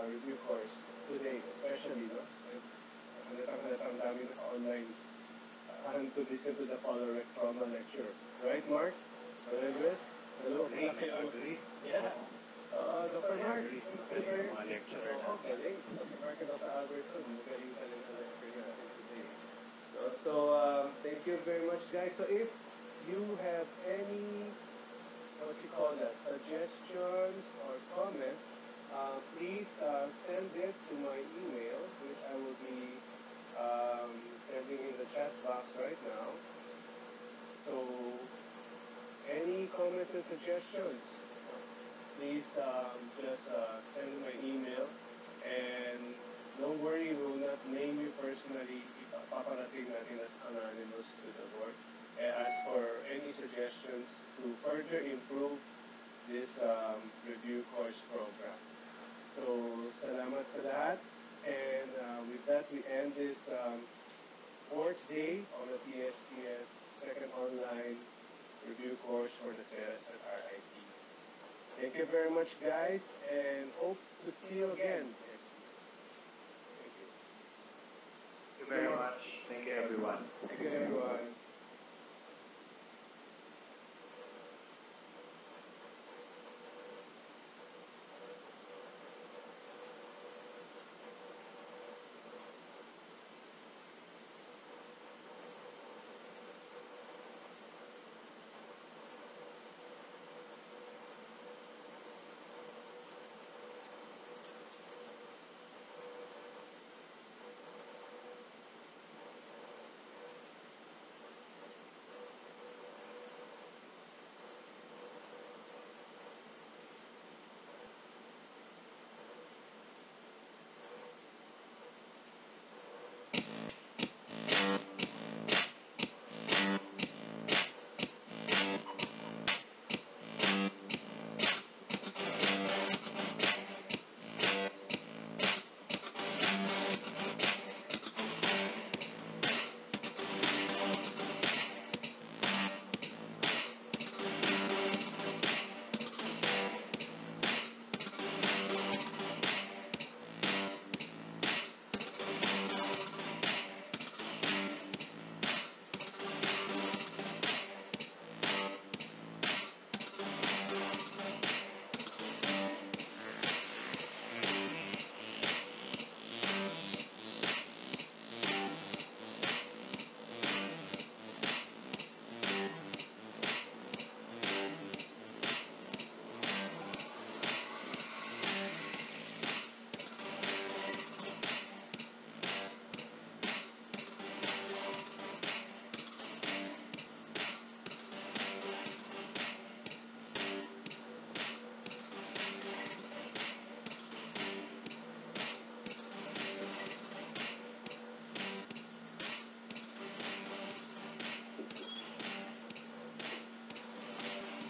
review course today, especially ang dami naka-online to listen to the colorectal lecture. Right, Mark? Andres? Hello? Agree. Yeah. Dr. Mark, Magaling mga lecturer natin. galing. Dr. Mark and Dr. Albertson, magaling talaga lecture natin today. So, thank you very much, guys. So, if you have any, suggestions or comments, please send it to my email, which I will be sending in the chat box right now. So, any comments and suggestions, please just send my email. And don't worry, we will not name you personally. Paparating natin as anonymous to the board. And as for any suggestions to further improve this review course program. So, salamat sa lahat. And with that, we end this fourth day on the TSTS second online review course for the sales at RIT. Thank you very much, guys, and hope to see you again next year. Thank you. Thank you very much. Thank you, everyone. Thank you, everyone.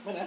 Mana?